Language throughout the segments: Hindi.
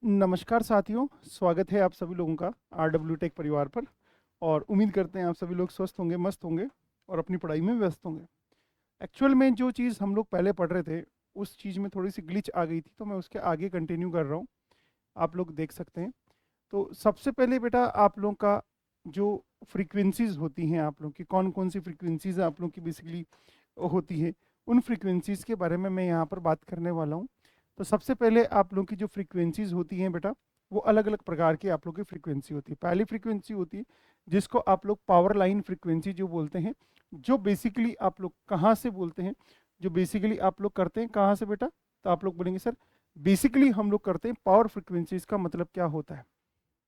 नमस्कार साथियों, स्वागत है आप सभी लोगों का RW टेक परिवार पर। और उम्मीद करते हैं आप सभी लोग स्वस्थ होंगे, मस्त होंगे और अपनी पढ़ाई में व्यस्त होंगे। एक्चुअल में जो चीज़ हम लोग पहले पढ़ रहे थे, उस चीज़ में थोड़ी सी ग्लिच आ गई थी, तो मैं उसके आगे कंटिन्यू कर रहा हूँ। आप लोग देख सकते हैं। तो सबसे पहले बेटा, आप लोगों का जो फ्रीक्वेंसीज होती हैं, आप लोग की कौन कौन सी फ्रीक्वेंसीज आप लोग की बेसिकली होती है, उन फ्रीक्वेंसीज के बारे में मैं यहाँ पर बात करने वाला हूँ। तो सबसे पहले आप लोग की जो फ्रीक्वेंसीज होती हैं बेटा, वो अलग अलग प्रकार की आप लोग की फ्रीक्वेंसी होती है। पहली फ्रीक्वेंसी होती है जिसको आप लोग पावर लाइन फ्रीक्वेंसी जो बोलते हैं, जो बेसिकली आप लोग कहाँ से बोलते हैं, जो बेसिकली आप लोग करते हैं कहाँ से बेटा? तो आप लोग बोलेंगे सर बेसिकली हम लोग करते हैं पावर फ्रीक्वेंसीज का मतलब क्या होता है।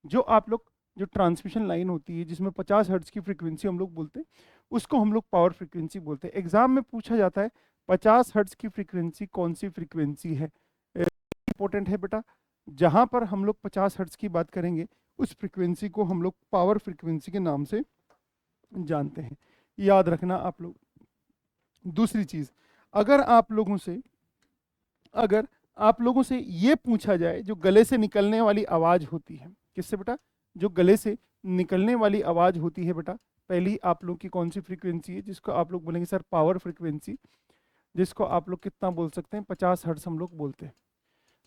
जो आप लोग जो ट्रांसमिशन लाइन होती है जिसमें 50 हर्ट्ज की फ्रीक्वेंसी हम लोग बोलते हैं, उसको हम लोग पावर फ्रीक्वेंसी बोलते हैं। एग्जाम में पूछा जाता है 50 हर्ट्ज की फ्रीक्वेंसी कौन सी फ्रीक्वेंसी है। इंपॉर्टेंट है बेटा। जहां पर हम लोग 50 हर्ट्ज की बात करेंगे, उस फ्रीक्वेंसी को हम लोग पावर फ्रीक्वेंसी के नाम से जानते हैं। याद रखना आप लोग। दूसरी चीज, अगर आप लोगों से अगर आप लोगों से ये पूछा जाए, जो गले से निकलने वाली आवाज होती है, किससे बेटा? जो गले से निकलने वाली आवाज होती है बेटा, पहली आप लोग की कौन सी फ्रीक्वेंसी है जिसको आप लोग बोलेंगे सर पावर फ्रीक्वेंसी, जिसको आप लोग कितना बोल सकते हैं? 50 हर्ट्ज हम लोग बोलते हैं।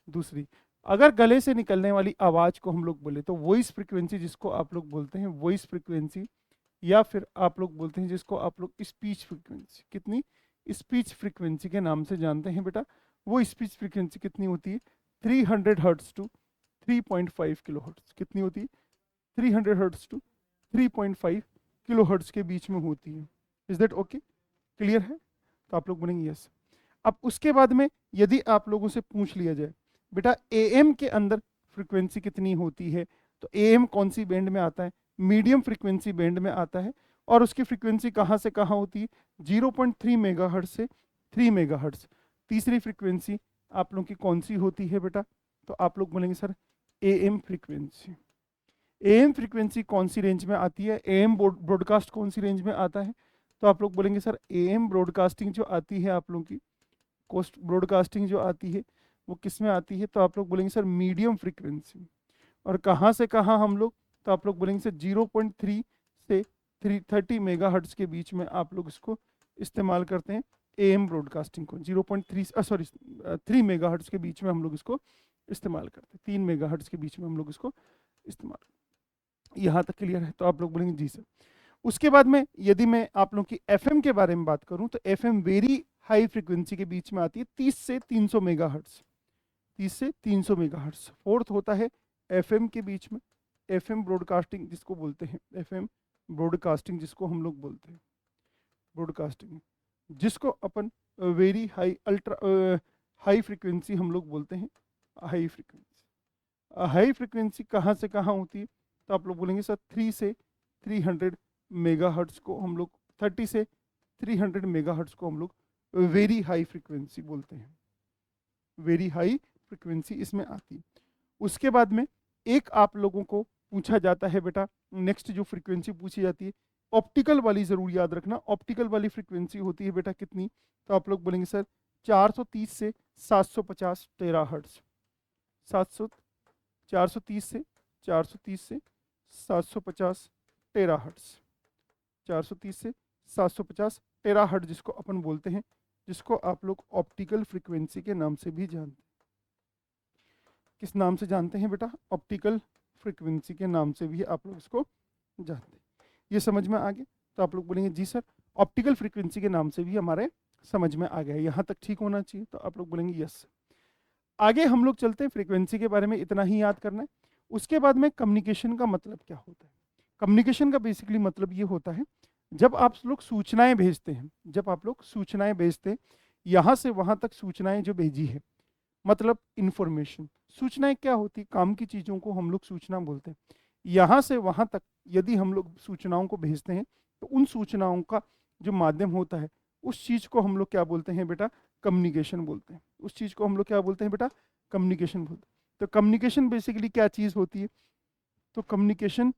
दूसरी, अगर गले से निकलने वाली आवाज को हम लोग बोले तो वॉइस फ्रीक्वेंसी, जिसको आप लोग बोलते हैं वॉइस फ्रीक्वेंसी, या फिर आप लोग बोलते हैं जिसको आप लोग स्पीच फ्रीक्वेंसी, कितनी? स्पीच फ्रीक्वेंसी के नाम से जानते हैं बेटा। वो स्पीच फ्रीक्वेंसी कितनी होती है? 300 हर्ट्ज टू 3.5 किलो हर्ट्ज। कितनी होती है? 300 हर्ट्ज टू 3.5 किलो हर्ट्ज के बीच में होती है। Is that okay? क्लियर है? तो आप लोग बोलेंगे यस। अब उसके बाद में यदि आप लोगों से पूछ लिया जाए बेटा एएम के अंदर फ्रीक्वेंसी कितनी होती है, तो एएम कौन सी बैंड में आता है? मीडियम फ्रीक्वेंसी बैंड में आता है। और उसकी फ्रीक्वेंसी कहाँ से कहाँ होती है? 0.3 मेगाहर्ट्ज से 3 मेगाहर्ट्ज। तीसरी फ्रीक्वेंसी आप लोग की कौन सी होती है बेटा? तो आप लोग बोलेंगे sir am frequency. Am frequency कौन सी रेंज में आती है? एएम ब्रॉडकास्ट कौन सी रेंज में आता है? तो आप लोग बोलेंगे सर एएम ब्रॉडकास्टिंग जो आती है आप लोगों की, कोस्ट ब्रॉडकास्टिंग जो आती है, वो किस में आती है? तो आप लोग बोलेंगे सर मीडियम फ्रीक्वेंसी। और कहाँ से कहाँ हम लोग? तो आप लोग बोलेंगे सर 0.3 से 330 मेगाहर्ट्ज के बीच में आप लोग इसको इस्तेमाल करते हैं। एएम ब्रॉडकास्टिंग को 0.3 सॉरी 3 मेगाहर्ट्ज के बीच में हम लोग इसको इस्तेमाल करते हैं। 3 मेगाहर्ट्ज के बीच में हम लोग इसको इस्तेमाल। यहाँ तक क्लियर है? तो आप लोग बोलेंगे जी सर। उसके बाद में यदि मैं आप लोग की एफएम के बारे में बात करूं, तो एफएम वेरी हाई फ्रीक्वेंसी के बीच में आती है, 30 से 300 मेगाहर्ट्ज। 30 से 300 मेगाहर्ट्ज। फोर्थ होता है एफएम के बीच में एफएम ब्रॉडकास्टिंग, जिसको बोलते हैं एफएम ब्रॉडकास्टिंग, जिसको हम लोग बोलते हैं ब्रॉडकास्टिंग, जिसको अपन very high ultra high frequency हम लोग बोलते हैं हाई फ्रीक्वेंसी। हाई फ्रीक्वेंसी कहाँ से कहाँ होती है? तो आप लोग बोलेंगे सर 3 से 300 मेगाहर्ट्ज को हम लोग, 30 से 300 मेगाहर्ट्ज को हम लोग वेरी हाई फ्रीक्वेंसी बोलते हैं। वेरी हाई फ्रीक्वेंसी इसमें आती है। उसके बाद में एक आप लोगों को पूछा जाता है बेटा, नेक्स्ट जो फ्रीक्वेंसी पूछी जाती है ऑप्टिकल वाली, जरूर याद रखना। ऑप्टिकल वाली फ्रीक्वेंसी होती है बेटा कितनी? तो आप लोग बोलेंगे सर 430 से 750 टेराहर्ट्ज। 700 430 से 430 से 750 टेराहर्ट्ज। 430 से 750 टेराहर्ट्ज जिसको अपन बोलते हैं, जिसको आप लोग ऑप्टिकल फ्रीक्वेंसी के नाम से भी जानते हैं। किस नाम से जानते हैं बेटा? ऑप्टिकल फ्रीक्वेंसी के नाम से भी आप लोग इसको जानते हैं। ये समझ में आ गया? तो आप लोग बोलेंगे जी सर, ऑप्टिकल फ्रीक्वेंसी के नाम से भी हमारे समझ में आ गया। यहाँ तक ठीक होना चाहिए। तो आप लोग बोलेंगे यस। आगे हम लोग चलते हैं। फ्रीक्वेंसी के बारे में इतना ही याद करना है। उसके बाद में कम्युनिकेशन का मतलब क्या होता है? कम्युनिकेशन का बेसिकली मतलब ये होता है, जब आप लोग सूचनाएं भेजते हैं, जब आप लोग सूचनाएं भेजते हैं, यहाँ से वहाँ तक सूचनाएं जो भेजी है, मतलब इंफॉर्मेशन। सूचनाएं क्या होती? काम की चीज़ों को हम लोग सूचना बोलते हैं। यहाँ से वहाँ तक यदि हम लोग सूचनाओं को भेजते हैं, तो उन सूचनाओं का जो माध्यम होता है, उस चीज़ को हम लोग क्या बोलते हैं बेटा? कम्युनिकेशन बोलते हैं। उस चीज़ को हम लोग क्या बोलते हैं बेटा? कम्युनिकेशन बोलते हैं। तो कम्युनिकेशन बेसिकली क्या चीज़ होती है? तो कम्युनिकेशन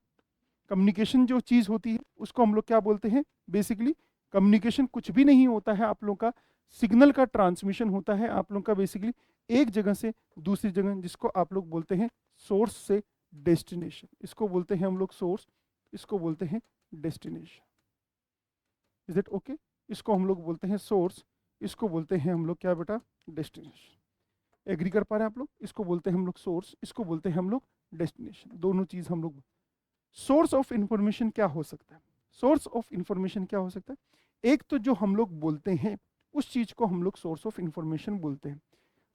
कम्युनिकेशन जो चीज़ होती है उसको हम लोग क्या बोलते हैं? बेसिकली कम्युनिकेशन कुछ भी नहीं होता है आप लोग का, सिग्नल का ट्रांसमिशन होता है आप लोग का बेसिकली एक जगह से दूसरी जगह, जिसको आप लोग बोलते हैं सोर्स से डेस्टिनेशन। इसको बोलते हैं हम लोग सोर्स, इसको बोलते हैं डेस्टिनेशन। Is it okay? इसको हम लोग बोलते हैं सोर्स, इसको बोलते हैं हम लोग क्या बेटा? डेस्टिनेशन। एग्री कर पा रहे हैं आप लोग? इसको बोलते हैं हम लोग सोर्स, इसको बोलते हैं हम लोग डेस्टिनेशन। दोनों चीज हम लोग। सोर्स ऑफ इंफॉर्मेशन क्या हो सकता है? सोर्स ऑफ इंफॉर्मेशन क्या हो सकता है? एक तो जो हम लोग बोलते हैं उस चीज को हम लोग सोर्स ऑफ इंफॉर्मेशन बोलते हैं।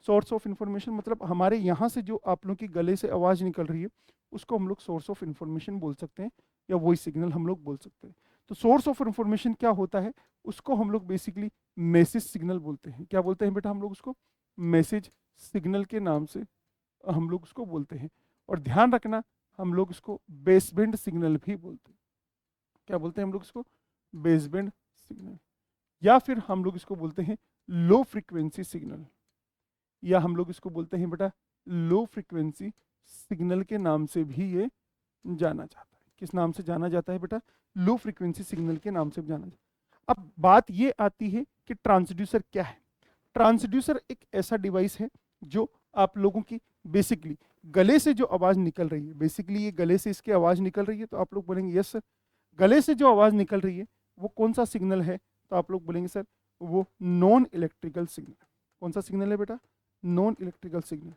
सोर्स ऑफ इंफॉर्मेशन मतलब हमारे यहाँ से जो आप लोग की गले से आवाज़ निकल रही है उसको हम लोग सोर्स ऑफ इंफॉर्मेशन बोल सकते हैं, या वही सिग्नल हम लोग बोल सकते हैं। तो सोर्स ऑफ इंफॉर्मेशन क्या होता है? उसको हम लोग बेसिकली मैसेज सिग्नल बोलते हैं। क्या बोलते हैं बेटा हम लोग उसको? मैसेज सिग्नल के नाम से हम लोग उसको बोलते हैं। और ध्यान रखना, हम लोग इसको बेसबैंड सिग्नल भी बोलते हैं। क्या बोलते हैं हम लोग इसको? Baseband signal. या फिर हम लोग इसको बोलते हैं लो फ्रीक्वेंसी सिग्नल, या हम लोग इसको बोलते हैं बेटा लो फ्रीक्वेंसी सिग्नल के नाम से भी ये जाना जाता है। किस नाम से जाना जाता है बेटा? लो फ्रीक्वेंसी सिग्नल के नाम से जाना जाता है। अब बात ये आती है कि ट्रांसड्यूसर क्या है? ट्रांसड्यूसर एक ऐसा डिवाइस है जो आप लोगों की बेसिकली गले से जो आवाज़ निकल रही है, बेसिकली ये गले से इसकी आवाज़ निकल रही है, तो आप लोग बोलेंगे यस सर। गले से जो आवाज़ निकल रही है वो कौन सा सिग्नल है? तो आप लोग बोलेंगे सर वो नॉन इलेक्ट्रिकल सिग्नल। कौन सा सिग्नल है बेटा? Non electrical signal.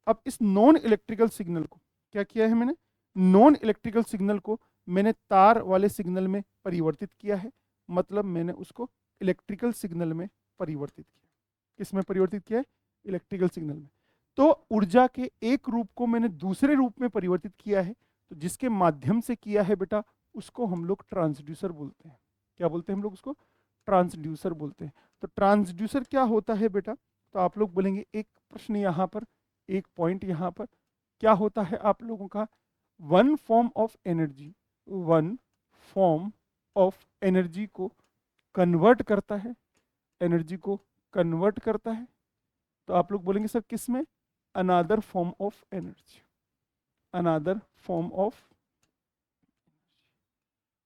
अब इस नॉन इलेक्ट्रिकल सिग्नल को क्या किया है मैंने? नॉन इलेक्ट्रिकल सिग्नल को मैंने तार वाले सिग्नल में परिवर्तित किया है, मतलब मैंने उसको इलेक्ट्रिकल सिग्नल में परिवर्तित किया। किस में परिवर्तित किया है? इलेक्ट्रिकल सिग्नल में। तो ऊर्जा के एक रूप को मैंने दूसरे रूप में परिवर्तित किया है, तो जिसके माध्यम से किया है बेटा उसको हम लोग ट्रांसड्यूसर बोलते हैं। क्या बोलते हैं हम लोग उसको? ट्रांसड्यूसर बोलते हैं। तो ट्रांसड्यूसर क्या होता है बेटा? तो आप लोग बोलेंगे एक प्रश्न यहाँ पर, एक पॉइंट यहाँ पर, क्या होता है आप लोगों का? One form of energy, one form of energy को कन्वर्ट करता है, एनर्जी को कन्वर्ट करता है। तो आप लोग बोलेंगे सर किस में? Another form of energy, another form of,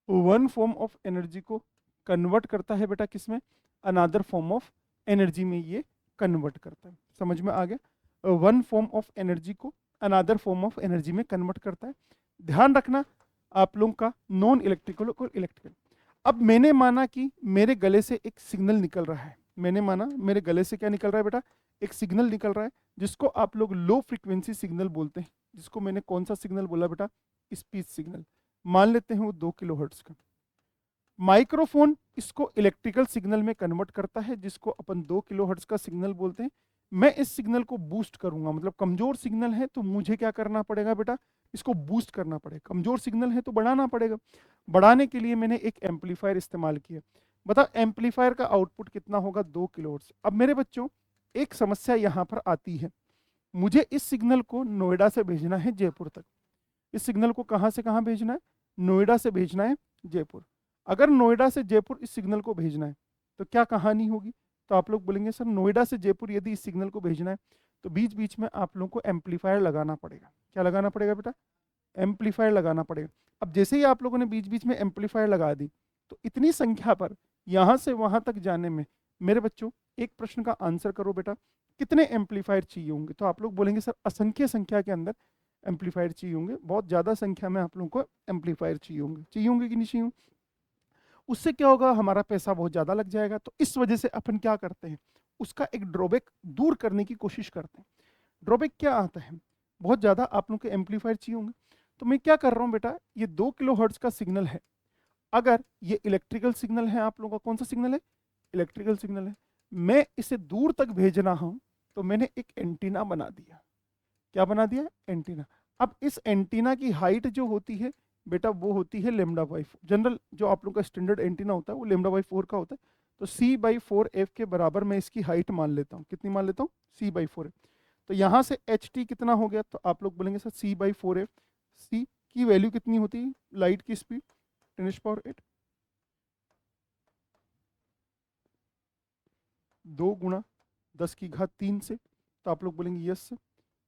one form of energy को कन्वर्ट करता है बेटा किस में? अनादर फॉर्म ऑफ एनर्जी में ये कन्वर्ट करता है। समझ में आ गया? वन फॉर्म ऑफ एनर्जी को अनादर फॉर्म ऑफ एनर्जी में कन्वर्ट करता है। ध्यान रखना आप लोगों का नॉन इलेक्ट्रिकल और इलेक्ट्रिकल। अब मैंने माना कि मेरे गले से एक सिग्नल निकल रहा है, मैंने माना मेरे गले से क्या निकल रहा है बेटा? एक सिग्नल निकल रहा है जिसको आप लोग लो फ्रीक्वेंसी सिग्नल बोलते हैं। जिसको मैंने कौन सा सिग्नल बोला बेटा? Speech signal. मान लेते हैं वो 2 किलोहर्ट्ज का। माइक्रोफोन इसको इलेक्ट्रिकल सिग्नल में कन्वर्ट करता है, जिसको अपन 2 किलोहर्ट्ज का सिग्नल बोलते हैं। मैं इस सिग्नल को बूस्ट करूंगा, मतलब कमजोर सिग्नल है तो मुझे क्या करना पड़ेगा बेटा? इसको बूस्ट करना पड़ेगा। कमजोर सिग्नल है तो बढ़ाना पड़ेगा। बढ़ाने के लिए मैंने एक एम्पलीफायर इस्तेमाल किया। बताओ एम्पलीफायर का आउटपुट कितना होगा? 2 किलोहर्ट्ज। अब मेरे बच्चों एक समस्या यहाँ पर आती है, मुझे इस सिग्नल को नोएडा से भेजना है जयपुर तक। इस सिग्नल को कहाँ से कहाँ भेजना है? नोएडा से भेजना है जयपुर। अगर नोएडा से जयपुर इस सिग्नल को भेजना है तो क्या कहानी होगी? तो आप लोग बोलेंगे सर नोएडा से जयपुर यदि इस सिग्नल को भेजना है तो बीच बीच में आप लोगों को एम्पलीफायर लगाना पड़ेगा। क्या लगाना पड़ेगा बेटा? एम्पलीफायर लगाना पड़ेगा। अब जैसे ही आप लोगों ने बीच बीच में एम्पलीफायर लगा दी तो इतनी संख्या पर यहाँ से वहाँ तक जाने में, मेरे बच्चों एक प्रश्न का आंसर करो बेटा, कितने एम्पलीफायर चाहिए होंगे? तो आप लोग बोलेंगे सर असंख्य संख्या के अंदर एम्पलीफायर चाहिए होंगे, बहुत ज़्यादा संख्या में आप लोगों को एम्पलीफायर चाहिए होंगे। चाहिए होंगे कि नहीं चाहिए होंगे? उससे क्या होगा? हमारा पैसा बहुत ज़्यादा लग जाएगा। तो इस वजह से अपन क्या करते हैं? उसका एक ड्रॉबैक दूर करने की कोशिश करते हैं। ड्रॉबैक क्या आता है? बहुत ज़्यादा आप लोगों के एम्पलीफायर चाहिए होंगे। तो मैं क्या कर रहा हूँ बेटा, ये 2 किलोहर्ट्ज का सिग्नल है, अगर ये इलेक्ट्रिकल सिग्नल है, आप लोगों का कौन सा सिग्नल है? इलेक्ट्रिकल सिग्नल है। मैं इसे दूर तक भेज रहा हूँ तो मैंने एक एंटीना बना दिया। क्या बना दिया? एंटीना। अब इस एंटीना की हाइट जो होती है बेटा वो होती है λ/4। जनरल जो आप लोग का स्टैंडर्ड एंटीना होता है वो λ/4 का होता है। तो c/4f के बराबर मैं इसकी हाइट मान लेता हूँ। कितनी मान लेता हूँ? c/4f। तो यहाँ से ht कितना हो गया? तो आप लोग बोलेंगे सर c/4f। c की वैल्यू कितनी होती है? लाइट की स्पीड 10⁸ 2 गुणा 10⁻³ से। तो आप लोग बोलेंगे यस सर।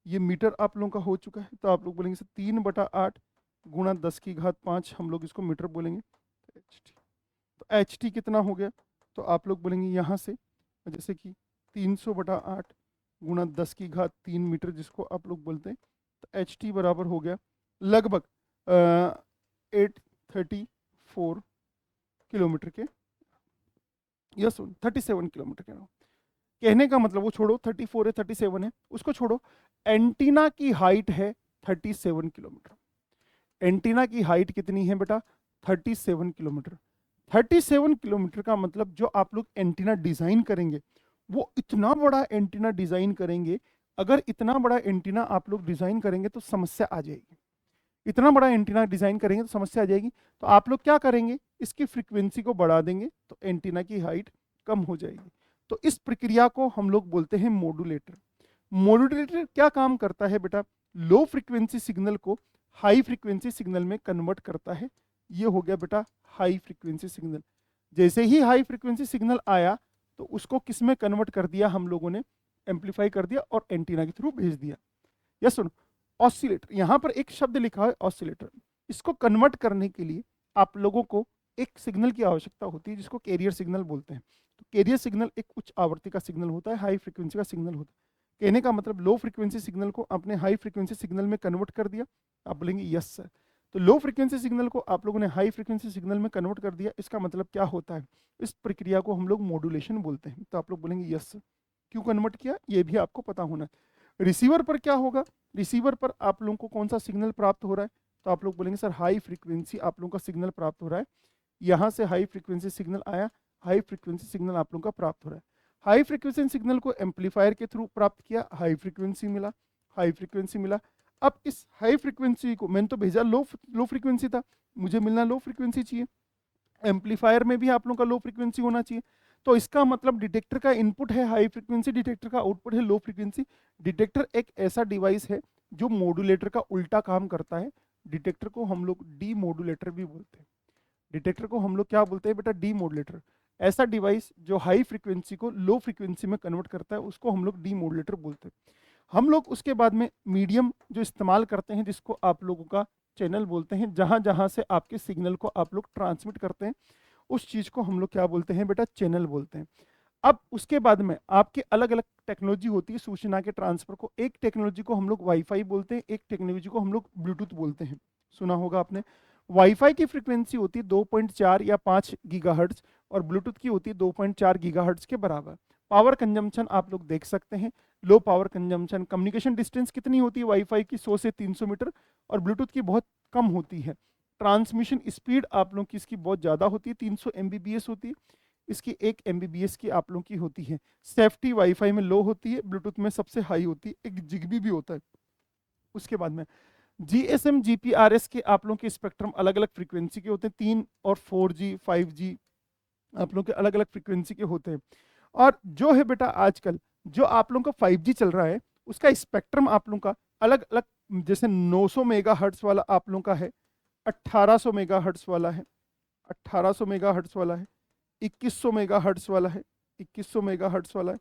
ये मीटर आप लोगों का हो चुका है। तो आप लोग बोलेंगे सर 3/8 गुणा 10⁵5 हम लोग इसको मीटर बोलेंगे। तो एच टी कितना हो गया? तो आप लोग बोलेंगे यहाँ से जैसे कि 300/8 गुणा 10⁻³ मीटर, जिसको आप लोग बोलते हैं, तो एच टी बराबर हो गया लगभग 834 किलोमीटर के, यस 37 किलोमीटर के। कहने का मतलब, वो छोड़ो 34 है 37 है उसको छोड़ो, एंटीना की हाइट है 37 किलोमीटर। एंटीना की हाइट कितनी है बेटा? 37 किलोमीटर। 37 किलोमीटर का मतलब जो आप लोग एंटीना डिजाइन करेंगे वो इतना बड़ा एंटीना डिजाइन करेंगे। अगर इतना बड़ा एंटीना आप लोग डिजाइन करेंगे तो समस्या आ जाएगी। इतना बड़ा एंटीना डिजाइन करेंगे तो समस्या आ जाएगी। तो आप लोग क्या करेंगे, इसकी फ्रीक्वेंसी को बढ़ा देंगे तो एंटीना की हाइट कम हो जाएगी। तो इस प्रक्रिया को हम लोग बोलते हैं मॉड्यूलेटर। मॉड्यूलेटर क्या काम करता है बेटा? लो फ्रीक्वेंसी सिग्नल को हाई फ्रीक्वेंसी सिग्नल में कन्वर्ट करता है। ये हो गया बेटा हाई फ्रीक्वेंसी सिग्नल। जैसे ही हाई फ्रीक्वेंसी सिग्नल आया तो उसको किस में कन्वर्ट कर दिया हम लोगों ने? एम्पलीफाई कर दिया और एंटीना के थ्रू भेज दिया। या सुन, ऑसिलेटर, यहां पर एक शब्द लिखा है ऑसिलेटर। इसको कन्वर्ट करने के लिए आप लोगों को एक सिग्नल की आवश्यकता होती है जिसको कैरियर सिग्नल बोलते हैं। तो कैरियर सिग्नल एक उच्च आवृत्ति का सिग्नल होता है, हाई फ्रीक्वेंसी का सिग्नल होता है। कहने का मतलब लो फ्रीक्वेंसी सिग्नल को आपने हाई फ्रीक्वेंसी सिग्नल में कन्वर्ट कर दिया। आप बोलेंगे यस सर। तो लो फ्रीक्वेंसी सिग्नल को आप लोगों ने हाई फ्रीक्वेंसी सिग्नल में कन्वर्ट कर दिया, इसका मतलब क्या होता है? इस प्रक्रिया को हम लोग मॉड्यूलेशन बोलते हैं। तो आप लोग बोलेंगे यस सर। क्यों कन्वर्ट किया ये भी आपको पता होना है। रिसीवर पर क्या होगा? रिसीवर पर आप लोगों को कौन सा सिग्नल प्राप्त हो रहा है? तो आप लोग बोलेंगे सर हाई फ्रीक्वेंसी आप लोगों का सिग्नल प्राप्त हो रहा है। यहाँ से हाई फ्रीक्वेंसी सिग्नल आया, हाई फ्रीक्वेंसी सिग्नल आप लोगों का प्राप्त हो रहा है। हाई फ्रीक्वेंसी सिग्नल को एम्पलीफायर के थ्रू प्राप्त किया, हाई फ्रीक्वेंसी मिला, हाई फ्रीक्वेंसी मिला। अब इस हाई फ्रीक्वेंसी को मैंने तो भेजा लो फ्रीक्वेंसी था, मुझे मिलना लो फ्रीक्वेंसी चाहिए। एम्पलीफायर में भी आप लोगों का लो फ्रीक्वेंसी होना चाहिए। तो इसका मतलब डिटेक्टर का इनपुट है हाई फ्रीक्वेंसी, डिटेक्टर का आउटपुट है लो फ्रीक्वेंसी। डिटेक्टर एक ऐसा डिवाइस है जो मॉड्यूलेटर का उल्टा काम करता है। डिटेक्टर को हम लोग डी मॉड्यूलेटर भी बोलते हैं। डिटेक्टर को हम लोग क्या बोलते हैं बेटा? D modulator. ऐसा डिवाइस जो हाई फ्रीक्वेंसी को लो फ्रीक्वेंसी में कन्वर्ट करता है उसको हम लोग डी मॉड्यूलेटर बोलते हैं। हम लोग उसके बाद में मीडियम जो इस्तेमाल करते हैं जिसको आप लोगों का चैनल बोलते हैं, जहां जहां से आपके सिग्नल को आप लोग ट्रांसमिट करते हैं उस चीज को हम लोग क्या बोलते हैं बेटा? चैनल बोलते हैं। अब उसके बाद में आपके अलग अलग टेक्नोलॉजी होती है सूचना के ट्रांसफर को। एक टेक्नोलॉजी को हम लोग वाईफाई बोलते हैं, एक टेक्नोलॉजी को हम लोग ब्लूटूथ बोलते हैं। सुना होगा आपने। वाईफाई की फ्रीक्वेंसी होती है 2.4 या 5 गीगाहर्ट्ज और ब्लूटूथ की होती है 2.4 गीगाहर्ट्ज के बराबर। पावर कंजम्पशन आप लोग देख सकते हैं, low power consumption. Communication distance कितनी होती है वाईफाई की? 100 से 300 मीटर और ब्लूटूथ की बहुत कम होती है। ट्रांसमिशन स्पीड आप लोग की इसकी बहुत ज़्यादा होती है, 300 MBPS होती है, इसकी 1 MBPS की आप लोग की होती है। सेफ्टी वाईफाई में लो होती है, ब्लूटूथ में सबसे हाई होती है, एक जिगबी भी होता है। उसके बाद में GSM GPRS के आप लोग के स्पेक्ट्रम अलग अलग फ्रीक्वेंसी के होते हैं, 3 और 4G 5G आप लोग के अलग अलग फ्रीक्वेंसी के होते हैं। और जो है बेटा आजकल जो आप लोगों का 5G चल रहा है उसका स्पेक्ट्रम आप लोगों का अलग अलग, जैसे 900 मेगाहर्ट्ज वाला आप लोगों का है, 1800 मेगाहर्ट्ज वाला है, 1800 मेगाहर्ट्ज वाला है, 2100 मेगाहर्ट्ज वाला है, 2100 मेगाहर्ट्ज वाला है,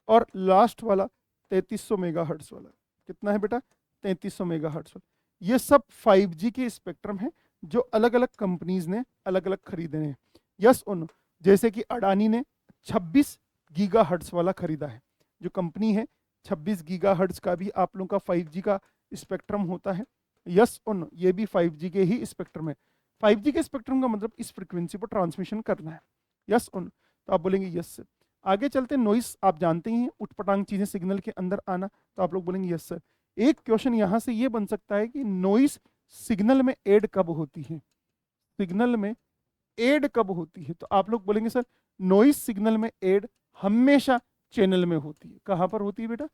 और लास्ट वाला 3300 मेगाहर्ट्ज वाला है। कितना है बेटा? 3300 मेगाहर्ट्ज वाला। ये सब 5G के स्पेक्ट्रम है जो अलग अलग कंपनीज ने अलग अलग खरीदे हैं। यस उन जैसे कि अडानी ने 26 गीगाहर्ट्ज वाला खरीदा है। जो कंपनी है 26 गीगाहर्ट्ज का भी आप लोगों का 5G का स्पेक्ट्रम होता है। यस उन ये भी 5G के ही स्पेक्ट्रम है। 5G के स्पेक्ट्रम का मतलब इस फ्रीक्वेंसी पर ट्रांसमिशन करना है। यस उन तो आप बोलेंगे यस सर। आगे चलते, नॉइस आप जानते ही हैं, उटपटांग चीजें सिग्नल के अंदर आना, तो आप लोग बोलेंगे यस सर। एक क्वेश्चन यहां से ये बन सकता है कि नॉइस सिग्नल में ऐड कब होती है? सिग्नल में ऐड कब होती है? तो आप लोग बोलेंगे सर नॉइस सिग्नल में ऐड हमेशा चैनल में होती है। कहां पर होती है बेटा?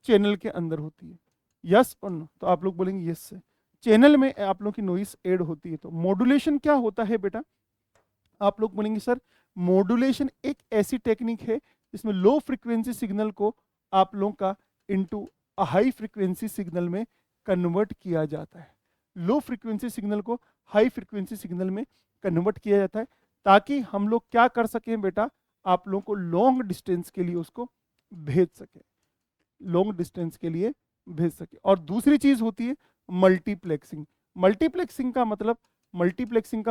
चैनल के अंदर होती है। यस और नो? तो आप लोग बोलेंगे यस सर, चैनल में आप लोग की नॉइस ऐड होती है। तो मॉड्यूलेशन क्या होता है बेटा? आप लोग बोलेंगे सर मॉड्यूलेशन एक ऐसी टेक्निक है जिसमें लो फ्रीक्वेंसी सिग्नल को आप लोगों का इनटू हाई फ्रीक्वेंसी सिग्नल में कन्वर्ट किया जाता है। लो फ्रीक्वेंसी सिग्नल को हाई फ्रीक्वेंसी सिग्नल में कन्वर्ट किया जाता है ताकि हम लोग क्या कर सकें बेटा? आप लोगों को लॉन्ग डिस्टेंस के लिए उसको भेज सके, लॉन्ग डिस्टेंस के लिए भेज सके। और दूसरी चीज होती है मल्टीप्लेक्सिंग। मल्टीप्लेक्सिंग का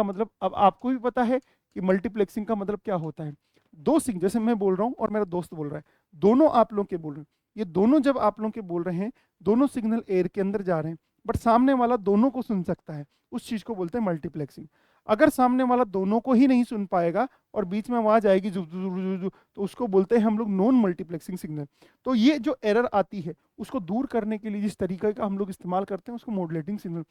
मतलब अब आपको भी पता है कि मल्टीप्लेक्सिंग का मतलब क्या होता है। दो सिग्नल, जैसे मैं बोल रहा हूँ और मेरा दोस्त बोल रहा है, दोनों आप लोग के बोल रहे हैं, ये दोनों जब आप लोग के बोल रहे हैं, दोनों सिग्नल एयर के अंदर जा रहे हैं, बट सामने वाला दोनों को सुन सकता है, उस चीज को बोलते हैं मल्टीप्लेक्सिंग। अगर सामने वाला दोनों को ही नहीं सुन पाएगा और बीच में आवाज आएगी जु, जु, जु, जु, जु, तो उसको बोलते हैं हम लोग नॉन मल्टीप्लेक्सिंग सिग्नल। तो ये जो एरर आती है उसको दूर करने के लिए जिस तरीके का हम लोग इस्तेमाल करते हैं उसको modulating signal.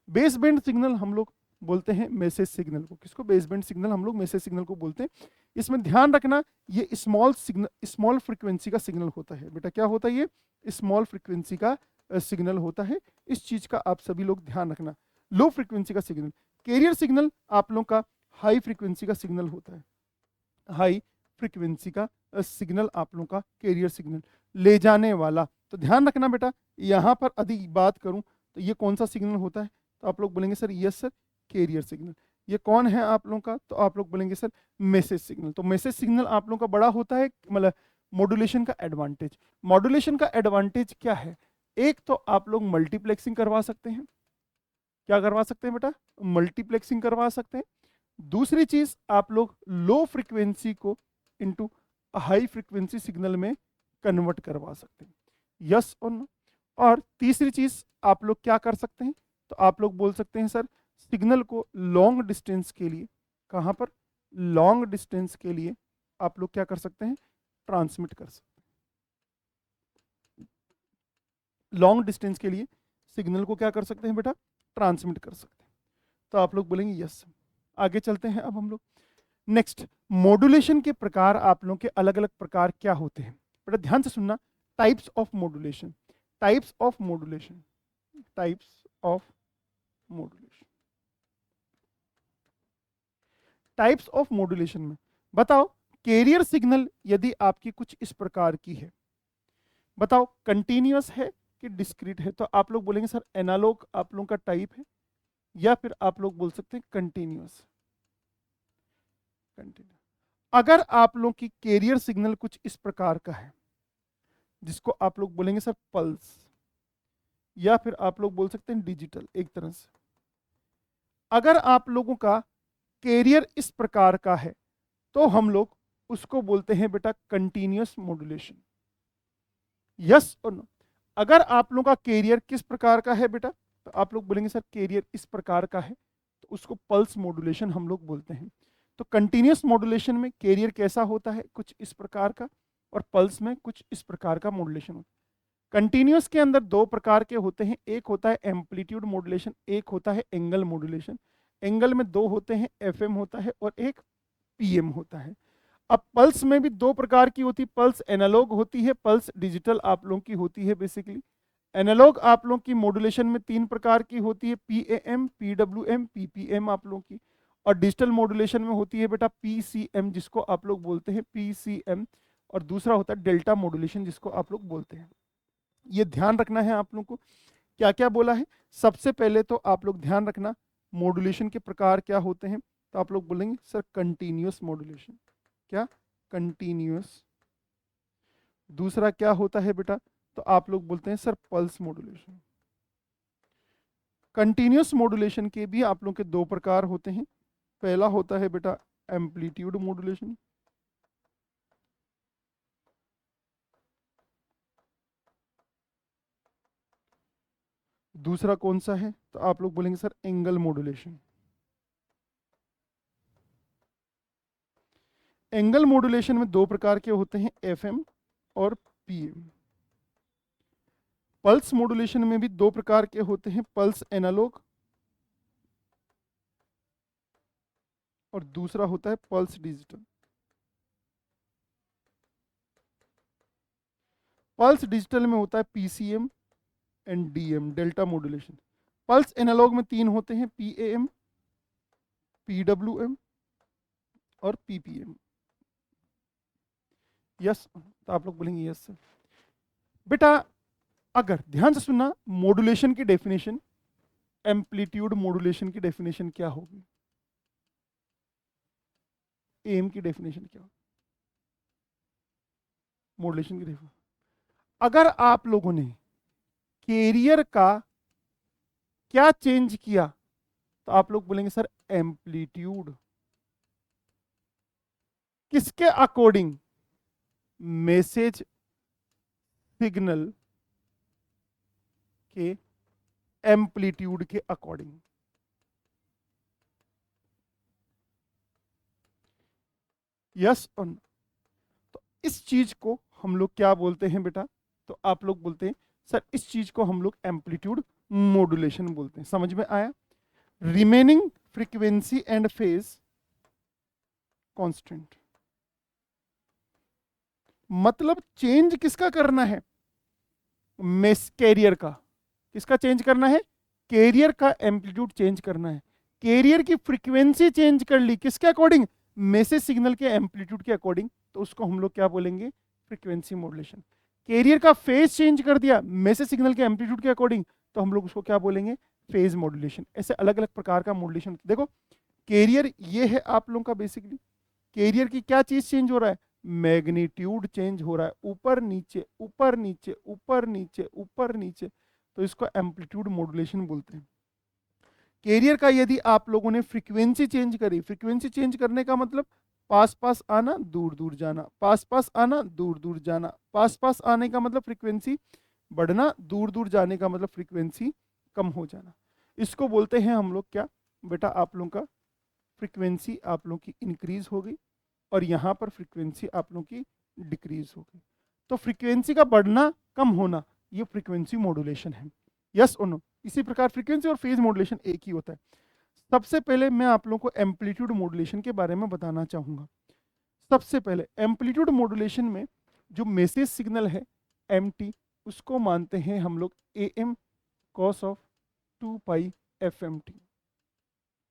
Base band signal हम लोग बोलते हैं मैसेज सिग्नल को। किसको? बेस बैंड सिग्नल हम लोग मैसेज सिग्नल को बोलते हैं। इसमें ध्यान रखना, ये स्मॉल सिग्नल, स्मॉल फ्रीक्वेंसी का सिग्नल होता है बेटा। क्या होता है? ये स्मॉल फ्रीक्वेंसी का सिग्नल होता है। इस चीज का आप सभी लोग ध्यान रखना। लो फ्रीक्वेंसी का सिग्नल, कैरियर सिग्नल आप लोग का हाई फ्रीक्वेंसी का सिग्नल होता है। हाई फ्रीक्वेंसी का सिग्नल आप लोग का कैरियर सिग्नल, ले जाने वाला। तो ध्यान रखना बेटा, यहाँ पर यदि बात करूं तो ये कौन सा सिग्नल होता है? तो आप लोग बोलेंगे sir yes sir, carrier signal. ये कौन है आप लोगों का? तो आप लोग बोलेंगे सर मैसेज सिग्नल। तो मैसेज सिग्नल आप लोगों का बड़ा होता है, मतलब मॉड्यूलेशन का एडवांटेज। मॉड्यूलेशन का एडवांटेज क्या है? एक तो आप लोग मल्टीप्लेक्सिंग करवा सकते हैं। क्या करवा सकते हैं बेटा? मल्टीप्लेक्सिंग करवा सकते हैं। दूसरी चीज, आप लोग लो फ्रीक्वेंसी को इनटू हाई फ्रीक्वेंसी सिग्नल में कन्वर्ट करवा सकते हैं। यस और नो। और तीसरी चीज आप लोग क्या कर सकते हैं? तो आप लोग बोल सकते हैं सर सिग्नल को लॉन्ग डिस्टेंस के लिए, कहां पर? लॉन्ग डिस्टेंस के लिए आप लोग क्या कर सकते हैं? ट्रांसमिट कर सकते हैं। लॉन्ग डिस्टेंस के लिए सिग्नल को क्या कर सकते हैं बेटा? ट्रांसमिट कर सकते हैं। तो आप लोग बोलेंगे यस। आगे चलते हैं अब हम लोग। नेक्स्ट, मॉड्यूलेशन के प्रकार आप लोगों के अलग अलग प्रकार क्या होते हैं बेटा? ध्यान से सुनना। Types of modulation, types of modulation, types of modulation. Types of modulation में बताओ, कैरियर सिग्नल यदि आपकी कुछ इस प्रकार की है, बताओ कंटिन्यूअस है कि डिस्क्रीट है? तो आप लोग बोलेंगे सर एनालॉग आप लोगों का टाइप है, या फिर आप लोग बोल सकते हैं कंटिन्यूअस। कंटिन्यू। अगर आप लोग की कैरियर सिग्नल कुछ इस प्रकार का है, जिसको आप लोग बोलेंगे सर पल्स, या फिर आप लोग बोल सकते हैं डिजिटल एक तरह से। अगर आप लोगों का कैरियर इस प्रकार का है तो हम लोग उसको बोलते हैं बेटा कंटिन्यूअस मॉड्यूलेशन। यस और नो। अगर आप लोगों का कैरियर किस प्रकार का है बेटा? तो आप लोग बोलेंगे सर कैरियर इस प्रकार का है, तो उसको पल्स मॉड्यूलेशन हम लोग बोलते हैं। तो कंटिन्यूअस मॉड्यूलेशन में कैरियर कैसा होता है? कुछ इस प्रकार का, और पल्स में कुछ इस प्रकार का मॉड्यूलेशन होता है। कंटिन्यूअस के अंदर दो प्रकार के होते हैं, एक होता है एम्पलीट्यूड मॉड्यूलेशन, एक होता है एंगल मॉड्यूलेशन। एंगल में दो होते हैं, एफएम होता है और एक पीएम होता है। अब पल्स में भी दो प्रकार की होती है, पल्स एनालॉग होती है, पल्स डिजिटल आप लोगों की होती है। बेसिकली एनालॉग आप लोगों की मॉड्यूलेशन में तीन प्रकार की होती है, पीएएम, पीडब्ल्यूएम, पीपीएम आप लोगों की। और डिजिटल मॉड्यूलेशन में होती है बेटा पीसीएम, जिसको आप लोग बोलते हैं पीसीएम। और दूसरा होता है डेल्टा मॉड्यूलेशन, जिसको आप लोग बोलते हैं। ये ध्यान रखना है आप लोग को। क्या क्या बोला है? सबसे पहले तो आप लोग ध्यान रखना मॉड्यूलेशन के प्रकार क्या होते हैं। तो आप लोग बोलेंगे सर कंटिन्यूअस मॉड्यूलेशन। क्या? कंटिन्यूअस। दूसरा क्या होता है बेटा? तो आप लोग बोलते हैं sir pulse modulation. Continuous modulation के भी आप लोग के दो प्रकार होते हैं। पहला होता है बेटा एम्पलीट्यूड मॉड्यूलेशन, दूसरा कौन सा है? तो आप लोग बोलेंगे sir angle modulation. Angle modulation में दो प्रकार के होते हैं, एफएम और पीएम। पल्स मॉड्यूलेशन में भी दो प्रकार के होते हैं, पल्स एनालॉग और दूसरा होता है पल्स डिजिटल। पल्स डिजिटल में होता है PCM and DM, delta modulation. Pulse analog में तीन होते हैं, पीएएम, पीडब्ल्यूएम और पीपीएम। यस? तो आप लोग बोलेंगे यस सर। बेटा अगर ध्यान से सुनना, मॉड्यूलेशन की डेफिनेशन, एम्पलीट्यूड मॉड्यूलेशन की डेफिनेशन क्या होगी? एम की डेफिनेशन क्या होगी? मॉड्यूलेशन की डेफिनेशन, अगर आप लोगों ने कैरियर का क्या चेंज किया तो आप लोग बोलेंगे सर एम्पलीट्यूड। किसके अकॉर्डिंग? मैसेज सिग्नल के एम्पलीट्यूड के अकॉर्डिंग। यस और नो? तो इस चीज को हम लोग क्या बोलते हैं बेटा? तो आप लोग बोलते हैं सर इस चीज को हम लोग एम्पलीट्यूड मॉड्यूलेशन बोलते हैं। समझ में आया? Remaining frequency and phase constant. मतलब चेंज किसका करना है? मेस कैरियर का। किसका चेंज करना है? कैरियर का एम्पलीट्यूड चेंज करना है। कैरियर की फ्रीक्वेंसी चेंज कर ली किसके अकॉर्डिंग? मैसेज सिग्नल के एम्पलीट्यूड के अकॉर्डिंग, तो उसको हम लोग क्या बोलेंगे? Frequency modulation. कैरियर का फेज चेंज कर दिया मैसेज सिग्नल के एम्पलीट्यूड के अकॉर्डिंग, तो हम लोग उसको क्या बोलेंगे? Phase modulation. ऐसे अलग अलग प्रकार का मॉड्यूलेशन। देखो कैरियर ये है आप लोगों का बेसिकली, कैरियर की क्या चीज चेंज हो रहा है? मैग्नीट्यूड चेंज हो रहा है, ऊपर नीचे ऊपर नीचे ऊपर नीचे ऊपर नीचे, तो इसको एम्पलीट्यूड मॉड्यूलेशन बोलते हैं। कैरियर का यदि आप लोगों ने फ्रीक्वेंसी चेंज करी, फ्रीक्वेंसी चेंज करने का मतलब पास पास आना दूर दूर जाना, पास पास आना दूर दूर जाना, पास पास आने का मतलब फ्रीक्वेंसी बढ़ना, दूर दूर जाने का मतलब फ्रीक्वेंसी कम हो जाना। इसको बोलते हैं हम लोग क्या बेटा? आप लोगों का फ्रीक्वेंसी आप लोगों की इंक्रीज हो गई और यहाँ पर फ्रीक्वेंसी आप लोगों की डिक्रीज हो गई। तो फ्रीक्वेंसी का बढ़ना कम होना ये फ्रीक्वेंसी मॉड्यूलेशन है। यस और नो? इसी प्रकार फ्रीक्वेंसी और फेज मॉड्यूलेशन एक ही होता है। सबसे पहले मैं आप लोगों को एम्पलीट्यूड मॉड्यूलेशन के बारे में बताना चाहूँगा। सबसे पहले एम्पलीट्यूड मॉड्यूलेशन में जो मैसेज सिग्नल है एम टी, उसको मानते हैं हम लोग A M cos of 2 pi F M T.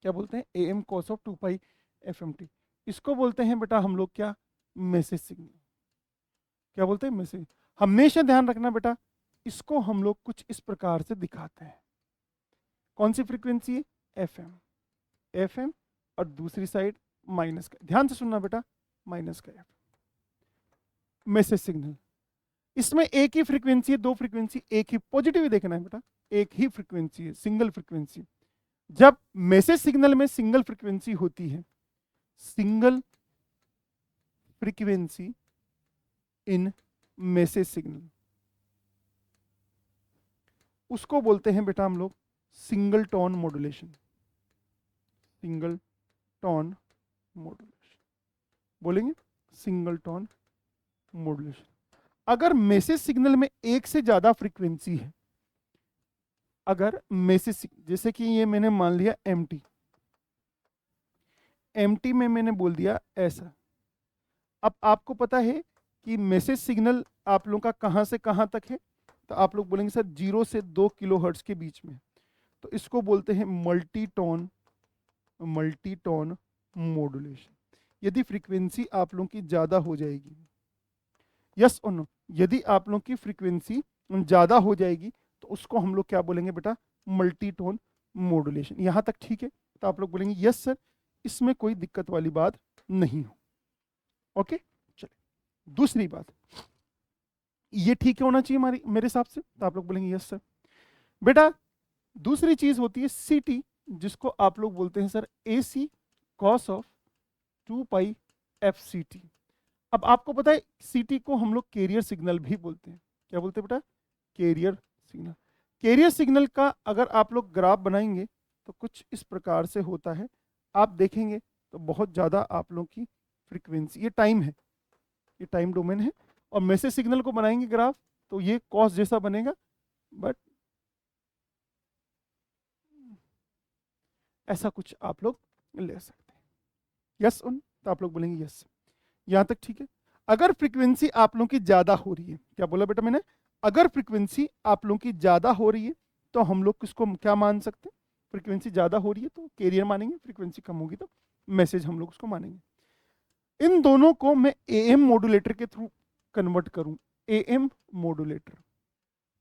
क्या बोलते हैं? A M cos of 2 pi F M T. इसको बोलते हैं बेटा हम लोग क्या? Message signal. क्या बोलते हैं? मैसेज। हमेशा ध्यान रखना बेटा, इसको हम लोग कुछ इस प्रकार से दिखाते हैं। कौन सी फ्रीक्वेंसी है? F M. एफ एम और दूसरी साइड माइनस का, ध्यान से सुनना बेटा, माइनस का एफ। मैसेज सिग्नल इसमें एक ही फ्रीक्वेंसी है, दो फ्रीक्वेंसी एक ही, पॉजिटिव ही देखना है बेटा, एक ही फ्रीक्वेंसी है, सिंगल फ्रीक्वेंसी। जब मैसेज सिग्नल में सिंगल फ्रीक्वेंसी होती है, single frequency in message signal, उसको बोलते हैं बेटा हम लोग single tone modulation. Single tone modulation बोलेंगे, सिंगल टोन मॉड्यूलेशन। अगर मैसेज सिग्नल में एक से ज्यादा फ्रीक्वेंसी है, अगर मैसेज जैसे कि ये मैंने मान लिया एम टी, एम टी में मैंने बोल दिया ऐसा। अब आपको पता है कि मैसेज सिग्नल आप लोगों का कहाँ से कहाँ तक है? तो आप लोग बोलेंगे सर 0 से 2 किलो हर्ट्ज के बीच में, तो इसको बोलते हैं मल्टी टोन मॉड्यूलेशन। यदि फ्रीक्वेंसी आप लोगों की ज़्यादा हो जाएगी, यस और नो? यदि आप लोगों की फ्रीक्वेंसी ज़्यादा हो जाएगी तो उसको हम लोग क्या बोलेंगे बेटा? Multi tone modulation. यहाँ तक ठीक है? तो आप लोग बोलेंगे यस सर, इसमें कोई दिक्कत वाली बात नहीं हो। ओके चलिए, दूसरी बात, ये ठीक होना चाहिए हमारी मेरे हिसाब से, तो आप लोग बोलेंगे यस सर। बेटा दूसरी चीज होती है सी टी, जिसको आप लोग बोलते हैं sir A C cos of 2 pi F C T. अब आपको पता है सी टी को हम लोग कैरियर सिग्नल भी बोलते हैं। क्या बोलते हैं बेटा? Carrier signal. कैरियर सिग्नल का अगर आप लोग ग्राफ बनाएंगे तो कुछ इस प्रकार से होता है, आप देखेंगे तो बहुत ज़्यादा आप लोग की फ्रीक्वेंसी, ये टाइम है, ये टाइम डोमेन है, और मैसेज सिग्नल को बनाएंगे ग्राफ तो ये कॉस जैसा बनेगा, बट ऐसा कुछ आप लोग ले सकते हैं। यस उन? तो आप लोग बोलेंगे यस, यहां तक ठीक है। अगर फ्रीक्वेंसी आप लोगों की ज्यादा हो रही है, क्या बोला बेटा मैंने? अगर फ्रीक्वेंसी आप लोगों की ज्यादा हो रही है तो हम लोग किसको क्या मान सकते हैं? फ्रीक्वेंसी ज्यादा हो रही है तो कैरियर मानेंगे, फ्रीक्वेंसी कम होगी तो मैसेज हम लोग उसको मानेंगे। इन दोनों को मैं ए एम मॉड्यूलेटर के थ्रू कन्वर्ट करूं, ए एम मॉड्यूलेटर।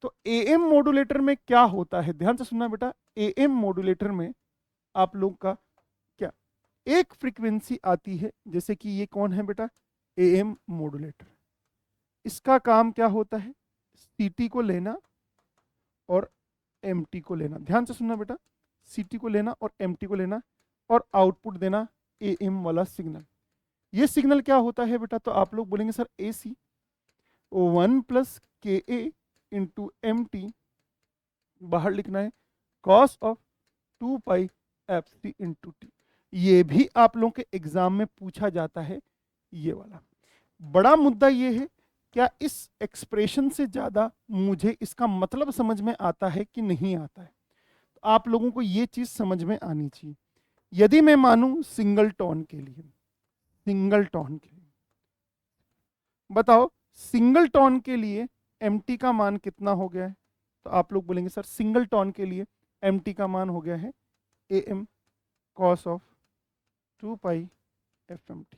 तो ए एम मॉड्यूलेटर में क्या होता है, ध्यान से सुनना बेटा। ए एम मॉड्यूलेटर में आप लोग का क्या, एक फ्रीक्वेंसी आती है, जैसे कि ये कौन है बेटा? A M modulator. इसका काम क्या होता है? सी को लेना और एम को लेना। ध्यान से सुनना बेटा, सी को लेना और एम को लेना और आउटपुट देना ए एम वाला सिग्नल। ये सिग्नल क्या होता है बेटा, तो आप लोग बोलेंगे सर ए सी 1 प्लस के ए इंटू एम टी, बाहर लिखना है cos of 2 pi F C into T. ये भी आप लोगों के एग्जाम में पूछा जाता है, ये वाला। बड़ा मुद्दा ये है, क्या इस एक्सप्रेशन से ज्यादा मुझे इसका मतलब समझ में आता है कि नहीं आता है। तो आप लोगों को ये चीज समझ में आनी चाहिए। यदि मैं मानूं सिंगल टोन के लिए, सिंगल टोन के लिए बताओ, सिंगल टोन के लिए एम का मान कितना हो गया है, तो आप लोग बोलेंगे सर सिंगल टोन के लिए एम का मान हो गया है A M cos of 2 pi F M T.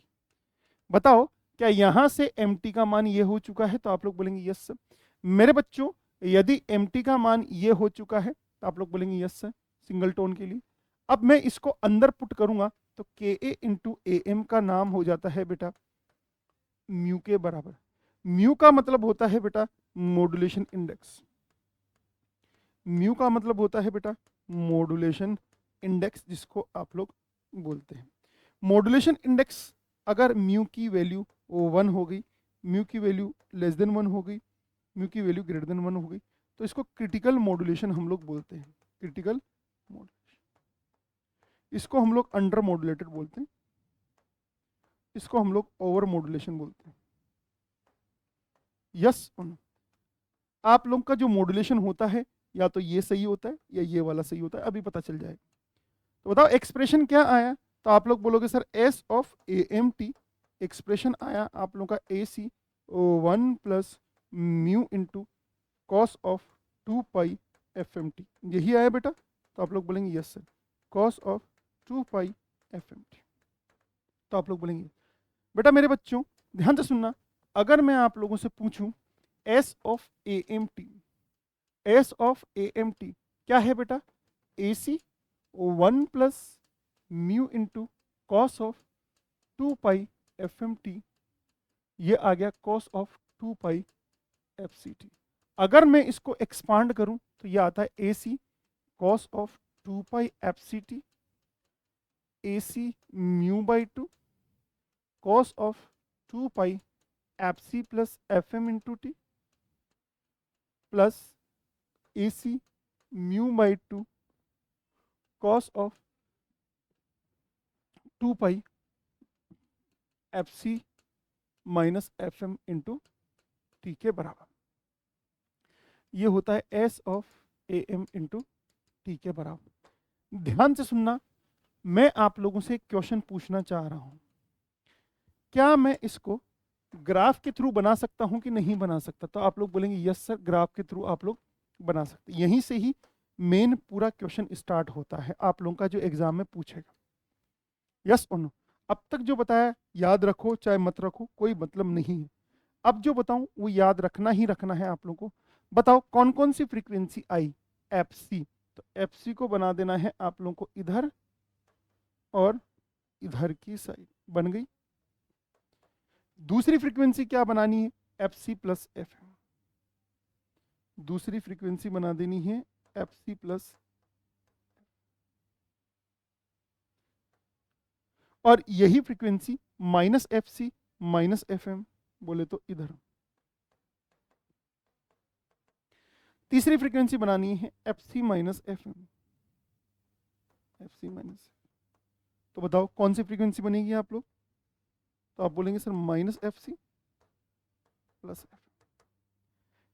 बताओ क्या यहां से एम का मान ये हो चुका है, तो आप लोग बोलेंगे यस सर। मेरे बच्चों यदि एम का मान ये हो चुका है तो आप लोग बोलेंगे यस सर सिंगल टोन के लिए। अब मैं इसको अंदर पुट करूंगा तो के ए इंटू ए एम का नाम हो जाता है बेटा म्यू के बराबर। म्यू का मतलब होता है बेटा मॉड्यूलेशन इंडेक्स। म्यू का मतलब होता है बेटा मॉड्यूलेशन इंडेक्स, जिसको आप लोग बोलते हैं। मॉड्यूलेशन इंडेक्स अगर म्यू की वैल्यू 1 हो गई, म्यू की वैल्यू लेस देन 1 हो गई, म्यू की वैल्यू ग्रेटर देन 1 हो गई, तो इसको क्रिटिकल मॉड्यूलेशन हम लोग बोलते हैं। क्रिटिकल मॉड्यूलेशन, इसको हम लोग अंडर मॉड्यूलेटेड बोलते हैं, इसको हम लोग ओवर मॉड्यूलेशन बोलते हैं। यस आप लोग का जो मॉड्यूलेशन होता है या तो ये सही होता है या ये वाला सही होता है, अभी पता चल जाएगा। तो बताओ एक्सप्रेशन क्या आया, तो आप लोग बोलोगे sir S of A M T, expression आया आप लोगों का A C 1 plus mu into cos of 2 pi F M T, यही आया बेटा। तो आप लोग बोलेंगे yes sir cos of 2 pi F M T. तो आप लोग बोलेंगे बेटा मेरे बच्चों ध्यान से सुनना, अगर मैं आप लोगों से पूछूं s of A M t, s of A M T क्या है बेटा, a C 1 plus mu into cos of 2 pi F M t, ये आ गया cos of 2 pi F C t. अगर मैं इसको एक्सपांड करूं तो ये आता है a C cos of 2 pi F C T, a C mu by 2 cos of 2 pi F C plus F M into T plus A C mu by 2 cos of 2 pi F C minus F M into T के बराबर। ये होता है S of A M into T के बराबर। ध्यान से सुनना, मैं आप लोगों से एक क्वेश्चन पूछना चाह रहा हूं, क्या मैं इसको ग्राफ के थ्रू बना सकता हूं कि नहीं बना सकता, तो आप लोग बोलेंगे यस सर ग्राफ के थ्रू आप लोग बना सकते। यहीं से ही मेन पूरा क्वेश्चन स्टार्ट होता है आप लोगों का जो एग्जाम में पूछेगा। यस और नो, अब तक जो बताया याद रखो चाहे मत रखो कोई मतलब नहीं है, अब जो बताऊं वो याद रखना ही रखना है आप लोगों को। बताओ कौन कौन सी फ्रीक्वेंसी आई, एफ सी, तो एफ सी को बना देना है आप लोगों को इधर और इधर की साइड, बन गई। दूसरी फ्रीक्वेंसी क्या बनानी है, एफ सी प्लस एफ एम, दूसरी फ्रीक्वेंसी बना देनी है एफ सी प्लस, और यही frequency minus F C minus F M बोले तो इधर। तीसरी फ्रीक्वेंसी बनानी है F C minus F M, F C minus, तो बताओ कौन सी फ्रीक्वेंसी बनेगी आप लोग, तो आप बोलेंगे सर माइनस एफ सी प्लस एफ।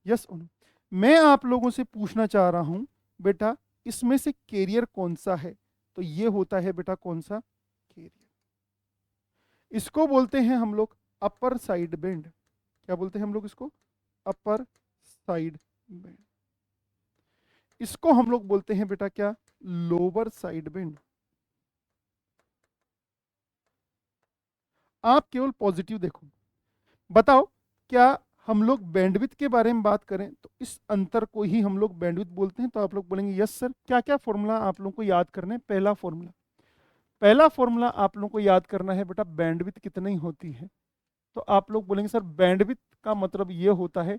यस और नो, मैं आप लोगों से पूछना चाह रहा हूं बेटा इसमें से कैरियर कौन सा है, तो ये होता है बेटा कौन सा कैरियर, इसको बोलते हैं हम लोग अपर साइड बेंड। क्या बोलते हैं हम लोग इसको, अपर साइड बेंड। इसको हम लोग बोलते हैं बेटा क्या, लोअर साइड बेंड। आप केवल पॉजिटिव देखो। बताओ क्या हम लोग बैंडविड्थ के बारे में बात करें तो इस अंतर को ही हम लोग बैंडविड्थ बोलते हैं, तो आप लोग बोलेंगे यस सर। क्या क्या फॉर्मूला आप लोगों को याद करना है, पहला फॉर्मूला, पहला फॉर्मूला आप लोगों को याद करना है बेटा बैंडविड्थ कितनी होती है, तो आप लोग बोलेंगे सर बैंडविड्थ का मतलब ये होता है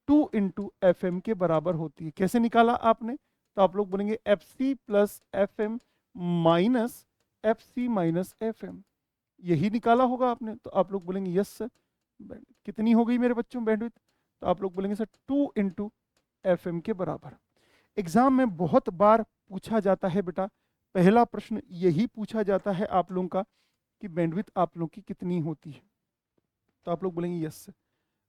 2 इंटू एफ एम के बराबर होती है। कैसे निकाला आपने, तो आप लोग बोलेंगे एफ सी plus F M minus F C minus F M, यही निकाला होगा आपने, तो आप लोग बोलेंगे यस सर। कितनी हो गई मेरे बच्चों बैंडविड्थ? तो आप लोग बोलेंगे सर 2 इंटू FM के बराबर। एग्जाम में बहुत बार पूछा जाता है बेटा, पहला प्रश्न यही पूछा जाता है आप लोगों का कि बैंडविड्थ आप लोग की कितनी होती है। तो आप लोग बोलेंगे यस सर।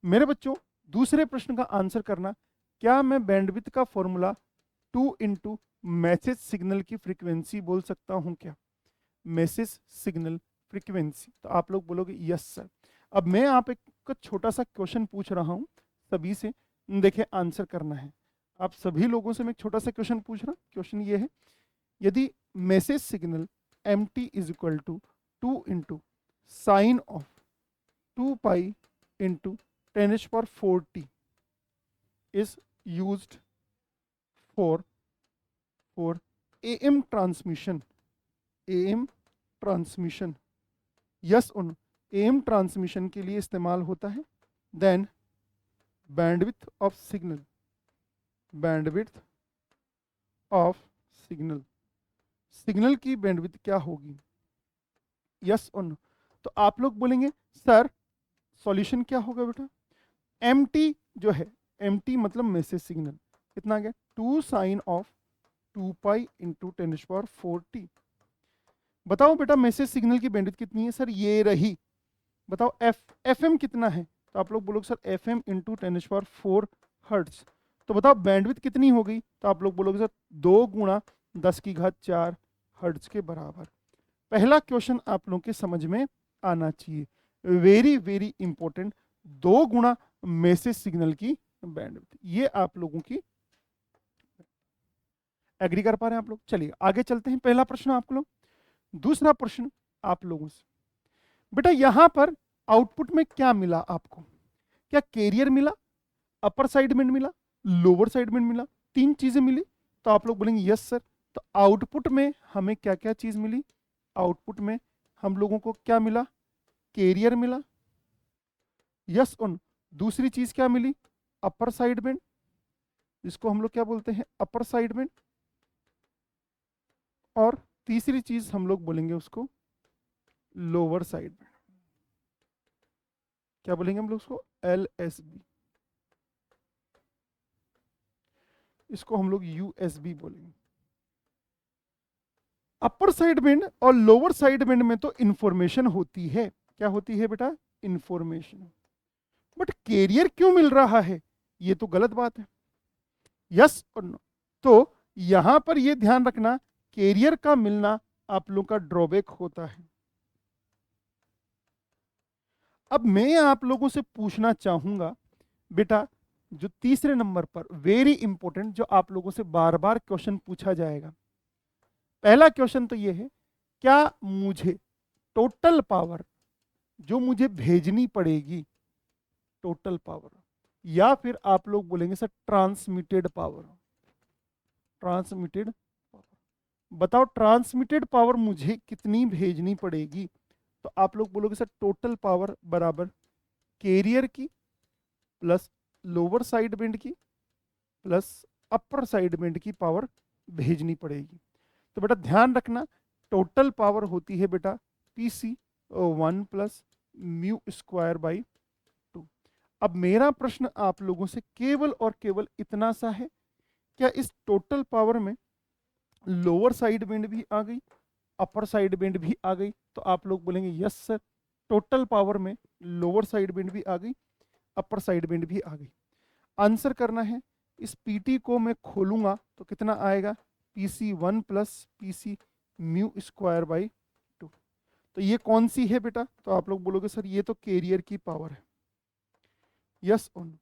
मेरे बच्चों दूसरे प्रश्न का आंसर करना, क्या मैं बैंडविड्थ का फॉर्मूला 2 इंटू मैसेज सिग्नल की फ्रीक्वेंसी बोल सकता हूं क्या? Message signal frequency. तो आप लोग बोलोगे यस सर। अब मैं आप एक छोटा सा क्वेश्चन पूछ रहा हूं सभी से, देखिए आंसर करना है। आप सभी लोगों से मैं एक छोटा सा क्वेश्चन पूछ रहा हूं। क्वेश्चन ये है, यदि message signal mt is equal to 2 into sine of 2 pi into 10⁻⁴t is used for AM transmission, AM transmission, yes उन AM ट्रांसमिशन के लिए इस्तेमाल होता है, then bandwidth of signal, bandwidth of signal, signal की बैंडविड्थ क्या होगी? यस और नो। तो आप लोग बोलेंगे सर सॉल्यूशन क्या होगा बेटा? MT जो है, MT मतलब मैसेज सिग्नल, कितना आ गया? 2 sign of 2 pi into 10⁻⁴t। बताओ बेटा मैसेज सिग्नल की बैंडविड्थ कितनी है? सर ये रही। बताओ FM कितना है? तो आप लोग बोलोगे सर FM इंटू 10⁻⁴ हर्ट्ज। तो बताओ बैंडविड्थ कितनी हो गई? तो आप लोग बोलोगे सर 2 गुणा 10⁴ हर्ट्ज के बराबर। पहला क्वेश्चन आप लोगों के समझ में आना चाहिए, वेरी वेरी इंपॉर्टेंट, 2 गुणा मैसेज सिग्नल की बैंडविड्थ, ये आप लोगों की एग्री कर पा रहे हैं आप लोग? चलिए आगे चलते हैं, पहला प्रश्न आप लोग। दूसरा प्रश्न आप लोगों से, बेटा यहां पर आउटपुट में क्या मिला आपको? क्या कैरियर मिला, अपर साइड बैंड मिला, लोअर साइड बैंड मिला? 3 चीजें मिली। तो आप लोग बोलेंगे यस सर। तो आउटपुट में हमें क्या क्या चीज मिली? आउटपुट में हम लोगों को क्या मिला? कैरियर मिला, यस ऑन। दूसरी चीज क्या मिली? अपर साइड बैंड, जिसको हम लोग क्या बोलते हैं? Upper side band. और तीसरी चीज हम लोग बोलेंगे उसको लोअर साइड बैंड, क्या बोलेंगे हम लोग उसको? LSB, इसको हम लोग USB बोलेंगे। अपर साइड बैंड और लोअर साइड बैंड में तो इंफॉर्मेशन होती है, क्या होती है बेटा? इंफॉर्मेशन। बट कैरियर क्यों मिल रहा है? ये तो गलत बात है, यस और नो। तो यहां पर ये ध्यान रखना, कैरियर का मिलना आप लोगों का ड्रॉबैक होता है। अब मैं आप लोगों से पूछना चाहूंगा बेटा, जो तीसरे नंबर पर वेरी इंपॉर्टेंट, जो आप लोगों से बार बार क्वेश्चन पूछा जाएगा, पहला क्वेश्चन तो ये है, क्या मुझे टोटल पावर जो मुझे भेजनी पड़ेगी, टोटल पावर, या फिर आप लोग बोलेंगे sir transmitted power, transmitted power, बताओ ट्रांसमिटेड पावर मुझे कितनी भेजनी पड़ेगी? तो आप लोग बोलोगे सर टोटल पावर बराबर कैरियर की प्लस लोअर साइड बैंड की प्लस अपर साइड बैंड की पावर भेजनी पड़ेगी। तो बेटा ध्यान रखना, टोटल पावर होती है बेटा PC 1 plus mu square by 2। अब मेरा प्रश्न आप लोगों से केवल और केवल इतना सा है, क्या इस टोटल पावर में लोअर साइड बैंड भी आ गई, अपर साइड बैंड भी आ गई? तो आप लोग बोलेंगे यस सर, टोटल पावर में लोअर साइड बैंड भी आ गई, अपर साइड बैंड भी आ गई। आंसर करना है, इस PT को मैं खोलूंगा तो कितना आएगा? PC 1 plus PC mu square by 2। तो ये कौन सी है बेटा? तो आप लोग बोलोगे सर ये तो कैरियर की पावर है, यस ऑन,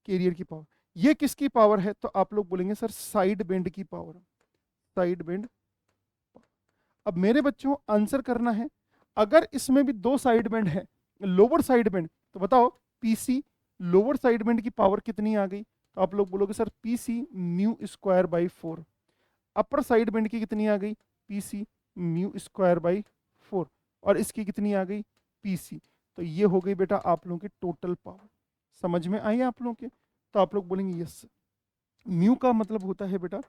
कैरियर की पावर। ये किसकी पावर है? तो आप लोग बोलेंगे सर साइड बैंड की पावर, साइड बैंड। अब मेरे बच्चों आंसर करना है, अगर इसमें भी 2 साइड बैंड है, लोअर साइड बैंड, तो बताओ PC लोअर साइड बैंड की पावर कितनी आ गई? तो आप लोग बोलोगे sir PC mu square by 4। Upper side band की कितनी आ गई? PC mu square by 4। और इसकी कितनी आ गई? PC। तो ये हो गई बेटा आप लोगों की टोटल पावर। समझ में आई आप लोगों के? तो आप लोग बोलेंगे यस। म्यू का मतलब होता है बेटा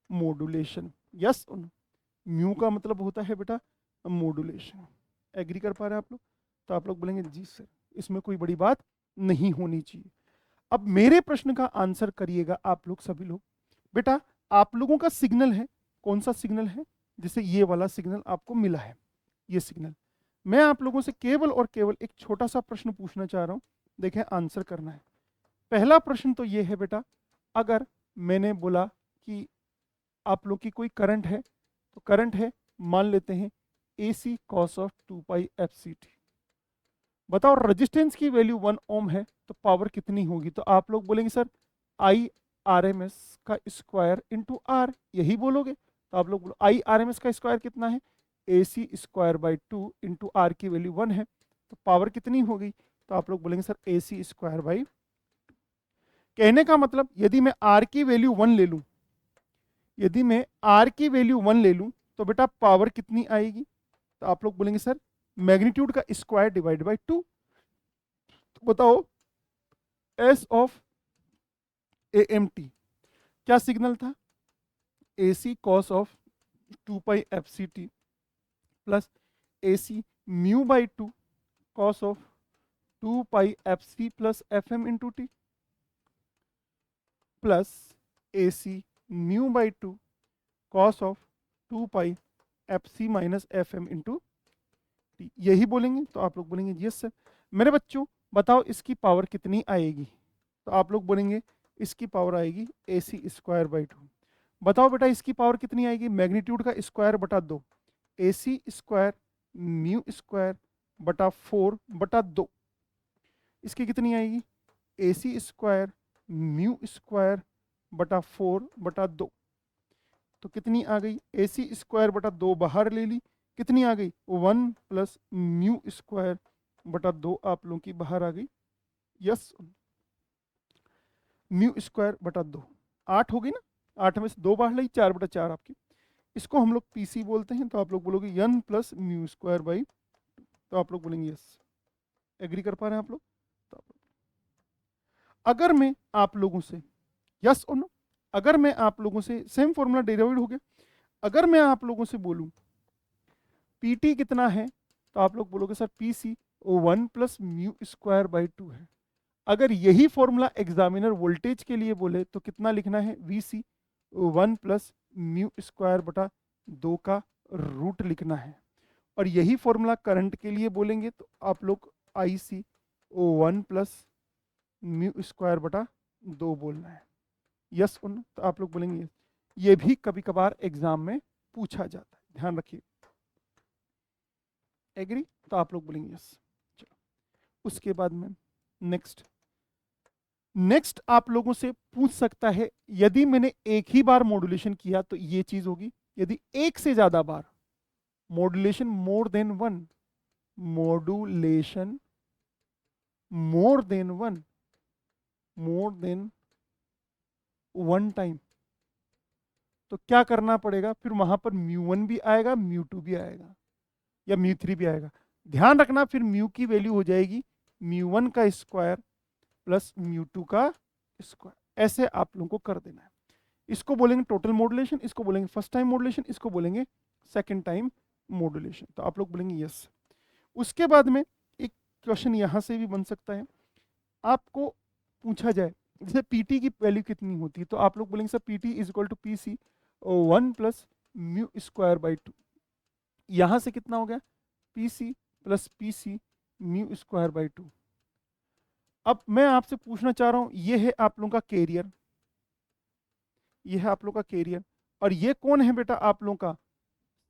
मॉड्यूलेशन, यस। म्यू का मतलब होता है बेटा मॉड्यूलेशन। एग्री कर पा रहे हैं आप लोग? तो आप लोग बोलेंगे जी सर, इसमें कोई बड़ी बात नहीं होनी चाहिए। अब मेरे प्रश्न का आंसर करिएगा आप लोग सभी लोग। बेटा आप लोगों का सिग्नल है, कौन सा सिग्नल है? जैसे ये वाला सिग्नल आपको मिला है, ये सिग्नल। मैं आप लोगों से केवल और केवल एक छोटा सा प्रश्न पूछना चाह रहा हूं, देखें आंसर करना है। पहला प्रश्न तो ये है बेटा, अगर मैंने बोला कि आप लोग की कोई करंट है, तो करंट है मान लेते हैं AC cos of 2 pi FCT। बताओ रेजिस्टेंस की वैल्यू 1 ओम है तो पावर कितनी होगी? तो आप लोग बोलेंगे sir I R M S का स्क्वायर इंटू आर, यही बोलोगे। तो आप लोग बोलो आई आर एम एस का स्क्वायर कितना है? AC square by 2 into R की वैल्यू 1 है, तो पावर कितनी होगी? तो आप लोग बोलेंगे सर AC स्क्वायर बाई। कहने का मतलब यदि मैं आर की वैल्यू 1 ले लूं, यदि मैं आर की वैल्यू 1 ले लूं तो बेटा पावर कितनी आएगी? तो आप लोग बोलेंगे सर मैग्नीट्यूड का स्क्वायर डिवाइड बाई 2। तो बताओ S of A M T क्या सिग्नल था? AC cos of 2 pi F C T plus AC mu by 2 cos of 2 pi F C plus F M into T plus AC mu by 2 cos of 2 pi F C minus F M into T, यही बोलेंगे। तो आप लोग बोलेंगे यस सर। मेरे बच्चों बताओ इसकी पावर कितनी आएगी? तो आप लोग बोलेंगे इसकी पावर आएगी AC स्क्वायर बाई 2। बताओ बेटा इसकी पावर कितनी आएगी? मैग्नीट्यूड का स्क्वायर बटा 2, AC स्क्वायर म्यू स्क्वायर बटा 4 बटा 2, इसकी कितनी आएगी? AC स्क्वायर म्यू स्क्वायर बटा 4 बटा 2। तो कितनी आ गई? AC स्क्वायर बटा 2 बाहर ले ली, कितनी आ गई? 1 प्लस म्यू स्क्वायर बटा 2 आप लोगों की बाहर आ गई। यस, म्यू स्क्वायर बटा 2 8 हो गई ना, 8 में से 2 बाहर ली, 4 बटा 4 आपकी। इसको हम लोग PC बोलते हैं, तो आप लोग बोलोगे n plus mu square by, तो आप लोग बोलेंगे यस। एग्री कर पा रहे हैं आप लोग? तो आप लोग, अगर मैं आप लोगों से यस और नो, अगर मैं आप लोगों से सेम फॉर्मूला डेरिवेट हो गया, अगर मैं आप लोगों से बोलूं PT कितना है, तो आप लोग बोलोगे sir PC 1 plus mu square by 2 है। अगर यही फॉर्मूला एग्जामिनर वोल्टेज के लिए बोले तो कितना लिखना है? VC 1 प्लस म्यू स्क्वायर बटा 2 का रूट लिखना है। और यही फॉर्मूला करंट के लिए बोलेंगे तो आप लोग IC 1 प्लस म्यू स्क्वायर बटा 2 बोलना है। यस उन, तो आप लोग बोलेंगे यस। ये भी कभी कभार एग्जाम में पूछा जाता है, ध्यान रखिए। एग्री? तो आप लोग बोलेंगे यस। चलो उसके बाद में नेक्स्ट आप लोगों से पूछ सकता है, यदि मैंने एक ही बार मॉड्यूलेशन किया तो ये चीज होगी, यदि एक से ज्यादा बार modulation more than one, modulation more than one time, तो क्या करना पड़ेगा? फिर वहां पर म्यू1 भी आएगा, म्यू2 भी आएगा, या म्यू3 भी आएगा। ध्यान रखना फिर म्यू की वैल्यू हो जाएगी म्यू1 का स्क्वायर प्लस म्यू2 का स्क्वायर। ऐसे आप लोगों को कर देना है। इसको बोलेंगे टोटल मॉड्यूलेशन, इसको बोलेंगे फर्स्ट टाइम मॉड्यूलेशन, इसको बोलेंगे सेकंड टाइम मॉड्यूलेशन। तो आप लोग बोलेंगे यस। उसके बाद में एक क्वेश्चन यहां से भी बन सकता है, आपको पूछा जाए जैसे PT की वैल्यू कितनी होती है, तो आप लोग बोलेंगे sir PT is equal to PC 1 plus mu square by 2। यहां से कितना हो गया? PC plus PC mu square by 2। अब मैं आपसे पूछना चाह रहा हूं, ये है आप लोगों का कैरियर, ये है आप लोग का कैरियर, और ये कौन है बेटा? आप लोगों का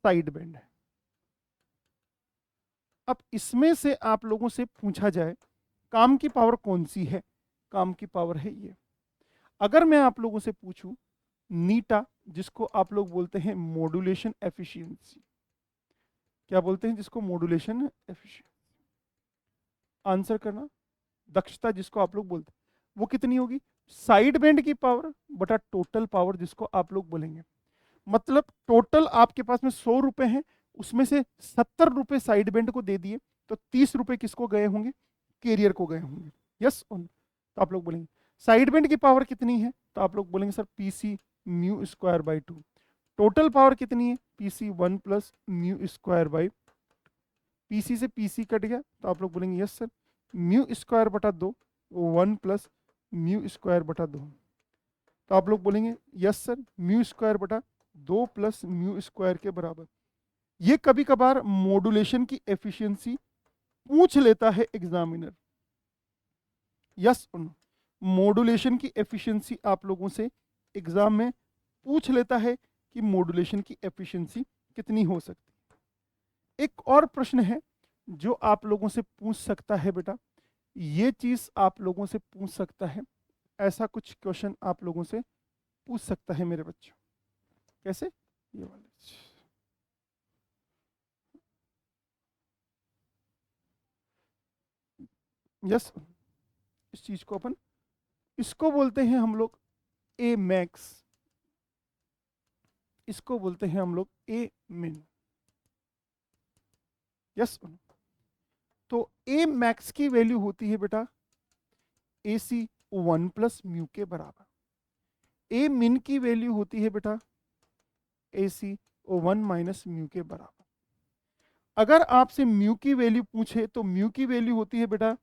साइड बैंड है। अब इसमें से आप लोगों से पूछा जाए काम की पावर कौन सी है? काम की पावर है ये। अगर मैं आप लोगों से पूछूं नीटा, जिसको आप लोग बोलते हैं मॉड्यूलेशन एफिशिएंसी, क्या बोलते हैं जिसको? Modulation efficiency. आंसर करना, दक्षता जिसको आप लोग बोलते हैं, वो कितनी होगी? साइड बैंड की पावर बटा टोटल पावर, जिसको आप लोग बोलेंगे। मतलब टोटल आपके पास में 100 रुपए हैं, उसमें से 70 रुपए साइड बैंड को दे दिए, तो 30 रुपए किसको गए होंगे? कैरियर को गए होंगे। Yes on? तो आप लोग बोलेंगे साइड बैंड की पावर कितनी है? तो आप लोग बोलेंगे sir PC mu square by 2। Total power कितनी है? PC 1 plus mu square by. PC से पीसी कट गया तो आप लोग बोलेंगे यस सर। म्यू स्क्वायर बटा 2 1 प्लस म्यू स्क्वायर बटा 2, तो आप लोग बोलेंगे यस सर म्यू स्क्वायर बटा 2 प्लस म्यू स्क्वायर के बराबर। ये कभी कभार मॉड्यूलेशन की एफिशिएंसी पूछ लेता है एग्जामिनर, यस और नो। मॉड्यूलेशन की एफिशिएंसी आप लोगों से एग्जाम में पूछ लेता है कि मॉड्यूलेशन की एफिशिएंसी कितनी हो सकती है। एक और प्रश्न है जो आप लोगों से पूछ सकता है बेटा, ये चीज आप लोगों से पूछ सकता है, ऐसा कुछ क्वेश्चन आप लोगों से पूछ सकता है मेरे बच्चों। कैसे? ये वाले यस, इस चीज को अपन, इसको बोलते हैं हम लोग ए मैक्स, इसको बोलते हैं हम लोग ए मिन, यस। तो ए मैक्स की वैल्यू होती है बेटा ए सी 1 प्लस म्यू के बराबर। ए मिन की वैल्यू होती है बेटा ए सी 1 माइनस म्यू के बराबर। अगर आपसे म्यू की वैल्यू पूछे तो म्यू की वैल्यू होती है बेटा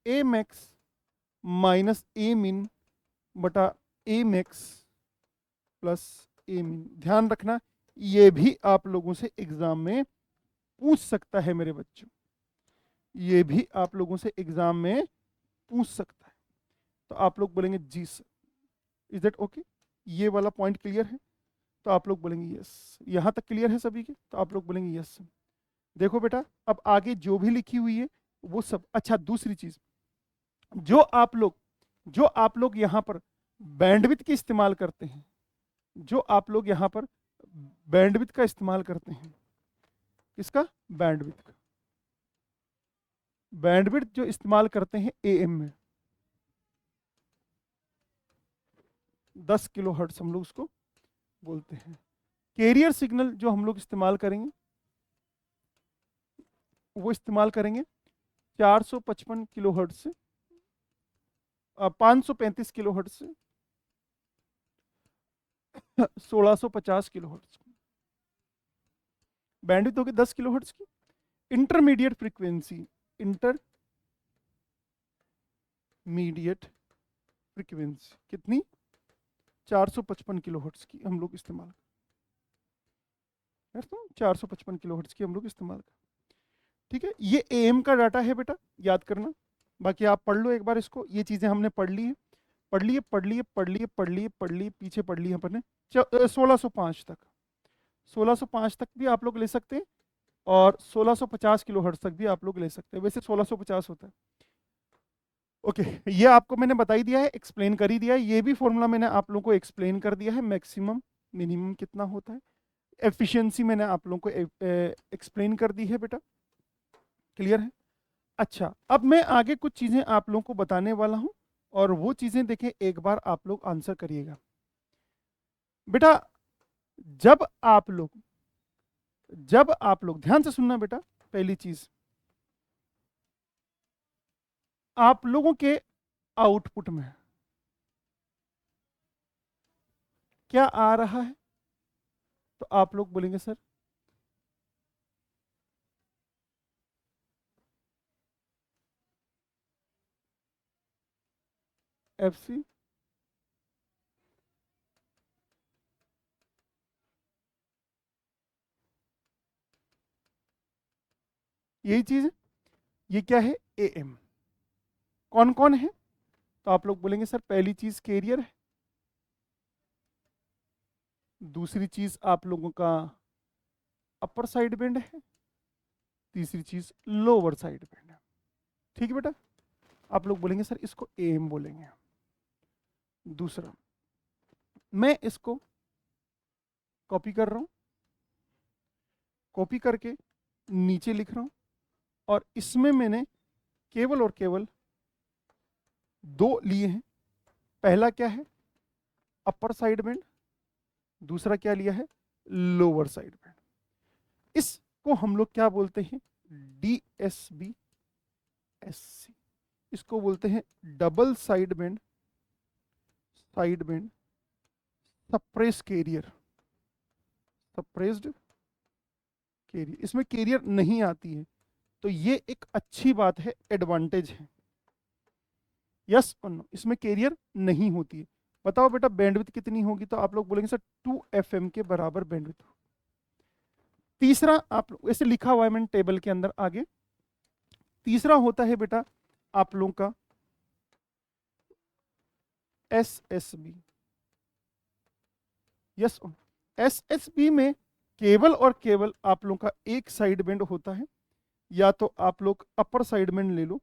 ए मैक्स माइनस ए मिन बटा ए मैक्स प्लस ए मिन। ध्यान रखना ये भी आप लोगों से एग्जाम में पूछ सकता है मेरे बच्चों, ये भी आप लोगों से एग्जाम में पूछ सकता है। तो आप लोग बोलेंगे जी सर, इज दैट ओके? ये वाला पॉइंट क्लियर है? तो आप लोग बोलेंगे यस। यहां तक क्लियर है सभी के? तो आप लोग बोलेंगे यस। देखो बेटा अब आगे जो भी लिखी हुई है वो सब अच्छा। दूसरी चीज, जो आप लोग यहाँ पर बैंडविड्थ की इस्तेमाल करते हैं, जो आप लोग यहाँ पर बैंडविड्थ का इस्तेमाल करते हैं, इसका बैंडविड्थ का, बैंडविड्थ जो इस्तेमाल करते हैं एएम में 10 किलो हर्ट्ज हम लोग उसको बोलते हैं। कैरियर सिग्नल जो हम लोग इस्तेमाल करेंगे वो इस्तेमाल करेंगे 455 किलो हर्ट्ज से 535 किलो हर्ट्ज से 1650 किलो हर्ट्ज। बैंडविड्थ होगी 10 किलो हर्ट्ज की। इंटरमीडिएट फ्रीक्वेंसी, इंटरमीडिएट फ्रीक्वेंसी कितनी? 455 किलो हर्ट्ज की हम लोग इस्तेमाल करते हैं, 455 किलो हर्ट्ज की हम लोग इस्तेमाल करते हैं। ठीक है, ये एएम का डाटा है बेटा, याद करना। बाकी आप पढ़ लो एक बार इसको, ये चीजें हमने पढ़ ली है, पढ़ लिए पढ़ लिए पढ़ लिए पढ़ लिए पढ़ लिए पीछे पढ़ ली अपन ने 1605 तक। 1605 तक भी आप लोग ले सकते हैं और 1650 किलो हर्ट्ज तक भी आप लोग ले सकते हैं। वैसे 1650 होता है। ओके, ये आपको मैंने बता ही दिया है, एक्सप्लेन कर ही दिया है। ये भी फॉर्मूला मैंने आप लोगों को एक्सप्लेन कर दिया है, मैक्सिमम मिनिमम कितना होता है। एफिशिएंसी मैंने आप लोगों को एक्सप्लेन कर दी है बेटा, क्लियर है? अच्छा, अब मैं आगे कुछ चीजें आप लोगों को बताने वाला हूं और वो चीजें देखें, एक बार आप लोग आंसर करिएगा बेटा। जब आप लोग ध्यान से सुनना बेटा, पहली चीज आप लोगों के आउटपुट में क्या आ रहा है, तो आप लोग बोलेंगे सर एफसी यही चीज है। ये क्या है? एएम। कौन कौन है? तो आप लोग बोलेंगे सर पहली चीज कैरियर है, दूसरी चीज आप लोगों का अपर साइड बैंड है, तीसरी चीज लोअर साइड बैंड है। ठीक है बेटा, आप लोग बोलेंगे सर इसको एएम बोलेंगे। दूसरा, मैं इसको कॉपी कर रहा हूं, कॉपी करके नीचे लिख रहा हूं और इसमें मैंने केवल और केवल दो लिए हैं। पहला क्या है? अपर साइड बैंड, दूसरा क्या लिया है? Lower side band. इसको हम लोग क्या बोलते हैं? DSB SC। इसको बोलते हैं double side band suppress carrier, suppressed carrier. इसमें कैरियर नहीं आती है, तो ये एक अच्छी बात है, एडवांटेज है। यस और नो, इसमें कैरियर नहीं होती है। बताओ बेटा बैंडविड्थ कितनी होगी, तो आप लोग बोलेंगे सर 2 FM के बराबर बैंडविड्थ। तीसरा आप लोग ऐसे लिखा हुआ है मैंने टेबल के अंदर आगे। तीसरा होता है बेटा आप लोगों का SSB। यस, SSB में केवल और केवल आप लोगों का एक साइड बेंड होता है, या तो आप लोग अपर साइड बेंड ले लो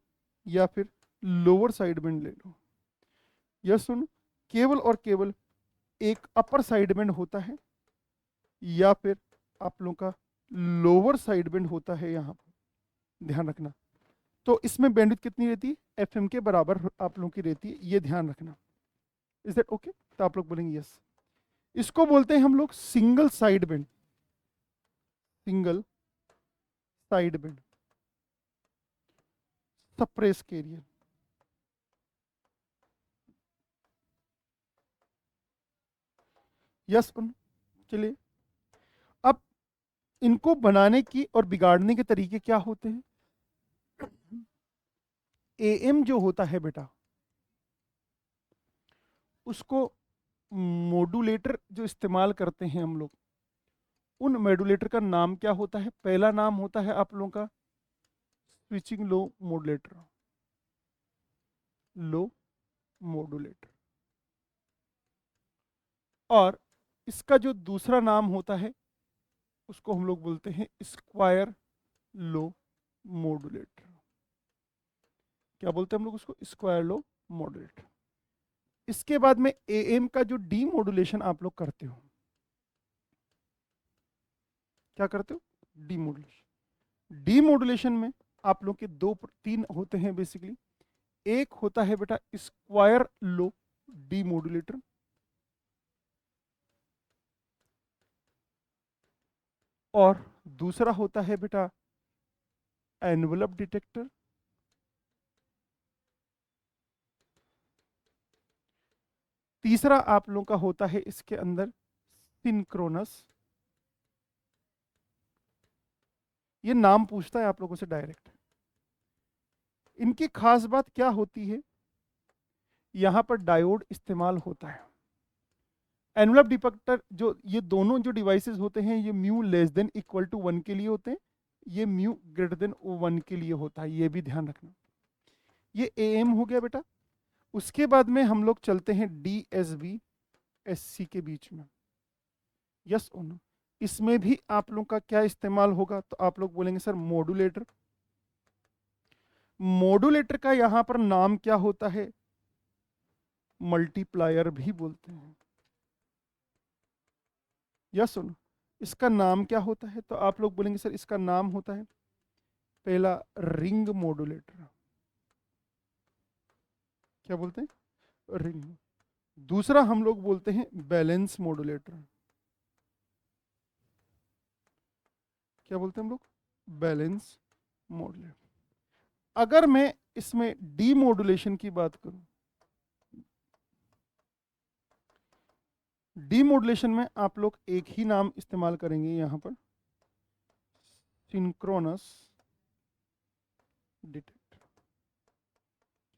या फिर लोअर साइड बेंड ले लो। यस सुन, केवल और केवल एक अपर साइड बेंड होता है या फिर आप लोगों का लोअर साइड बेंड होता है, यहाँ पर ध्यान रखना। तो इसमें बैंडविड्थ कितनी रहती है, FM के बराबर आप लोगों की रहती है, ये ध्यान रखना। Is that okay? तो आप लोग बोलेंगे यस। इसको बोलते हैं हम लोग single side band, single side band suppress carrier. Yes, चलिए अब इनको बनाने की और बिगाड़ने के तरीके क्या होते हैं। AM जो होता है बेटा, उसको मॉड्यूलेटर जो इस्तेमाल करते हैं हम लोग, उन मॉड्यूलेटर का नाम क्या होता है। पहला नाम होता है आप लोगों का स्विचिंग लो मॉड्यूलेटर, लो मॉड्यूलेटर। और इसका जो दूसरा नाम होता है उसको हम लोग बोलते हैं स्क्वायर लो मॉड्यूलेटर। क्या बोलते हैं हम लोग उसको, स्क्वायर लो मॉड्यूलेटर। इसके बाद में AM का जो डी मॉड्यूलेशन आप लोग करते हो, क्या करते हो, डी मॉड्यूलेशन। डी मॉड्यूलेशन में आप लोग के तीन होते हैं बेसिकली। एक होता है बेटा स्क्वायर लो डी मॉड्यूलेटर, और दूसरा होता है बेटा एनवलप डिटेक्टर। तीसरा आप लोगों का होता है इसके अंदर सिंक्रोनस। ये नाम पूछता है आप लोगों से डायरेक्ट। इनकी खास बात क्या होती है, यहां पर डायोड इस्तेमाल होता है। एनवलप डिटेक्टर जो ये दोनों जो डिवाइसेस होते हैं, ये mu less than equal to 1 के लिए होते हैं, ये म्यू ग्रेटर देन 1 के लिए होता है, ये भी ध्यान रखना। ये AM हो गया बेटा। उसके बाद में हम लोग चलते हैं DSB SC के बीच में। यस और नो, इसमें भी आप लोग का क्या इस्तेमाल होगा, तो आप लोग बोलेंगे सर मॉड्यूलेटर। मॉड्यूलेटर का यहां पर नाम क्या होता है, मल्टीप्लायर भी बोलते हैं। यस सुनो, इसका नाम क्या होता है, तो आप लोग बोलेंगे सर इसका नाम होता है पहला रिंग मॉड्यूलेटर। क्या बोलते हैं, रिंग। दूसरा हम लोग बोलते हैं बैलेंस मॉड्यूलेटर। क्या बोलते हैं हम लोग, बैलेंस मॉड्यूलेटर। अगर मैं इसमें डी मॉड्यूलेशन की बात करूं, डी मॉड्यूलेशन में आप लोग एक ही नाम इस्तेमाल करेंगे यहां पर, सिंक्रोनस डिटेक्टर।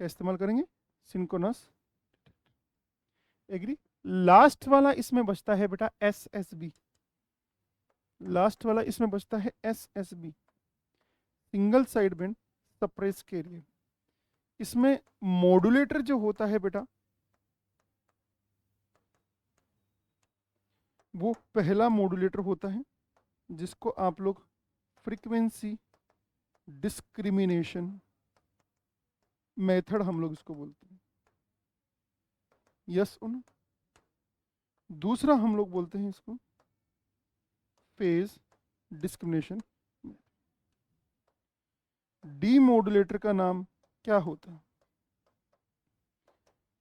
क्या इस्तेमाल करेंगे, सिंक्रोनस। एग्री। लास्ट वाला इसमें बचता है बेटा SSB। लास्ट वाला इसमें बचता है SSB, single side band suppress carrier. इसमें मॉड्यूलेटर जो होता है बेटा, वो पहला मॉड्यूलेटर होता है जिसको आप लोग फ्रीक्वेंसी डिस्क्रिमिनेशन मेथड हम लोग इसको बोलते हैं। यस उन। दूसरा हम लोग बोलते हैं इसको फेज डिस्क्रिमिनेशन। डी मॉड्यूलेटर का नाम क्या होता है,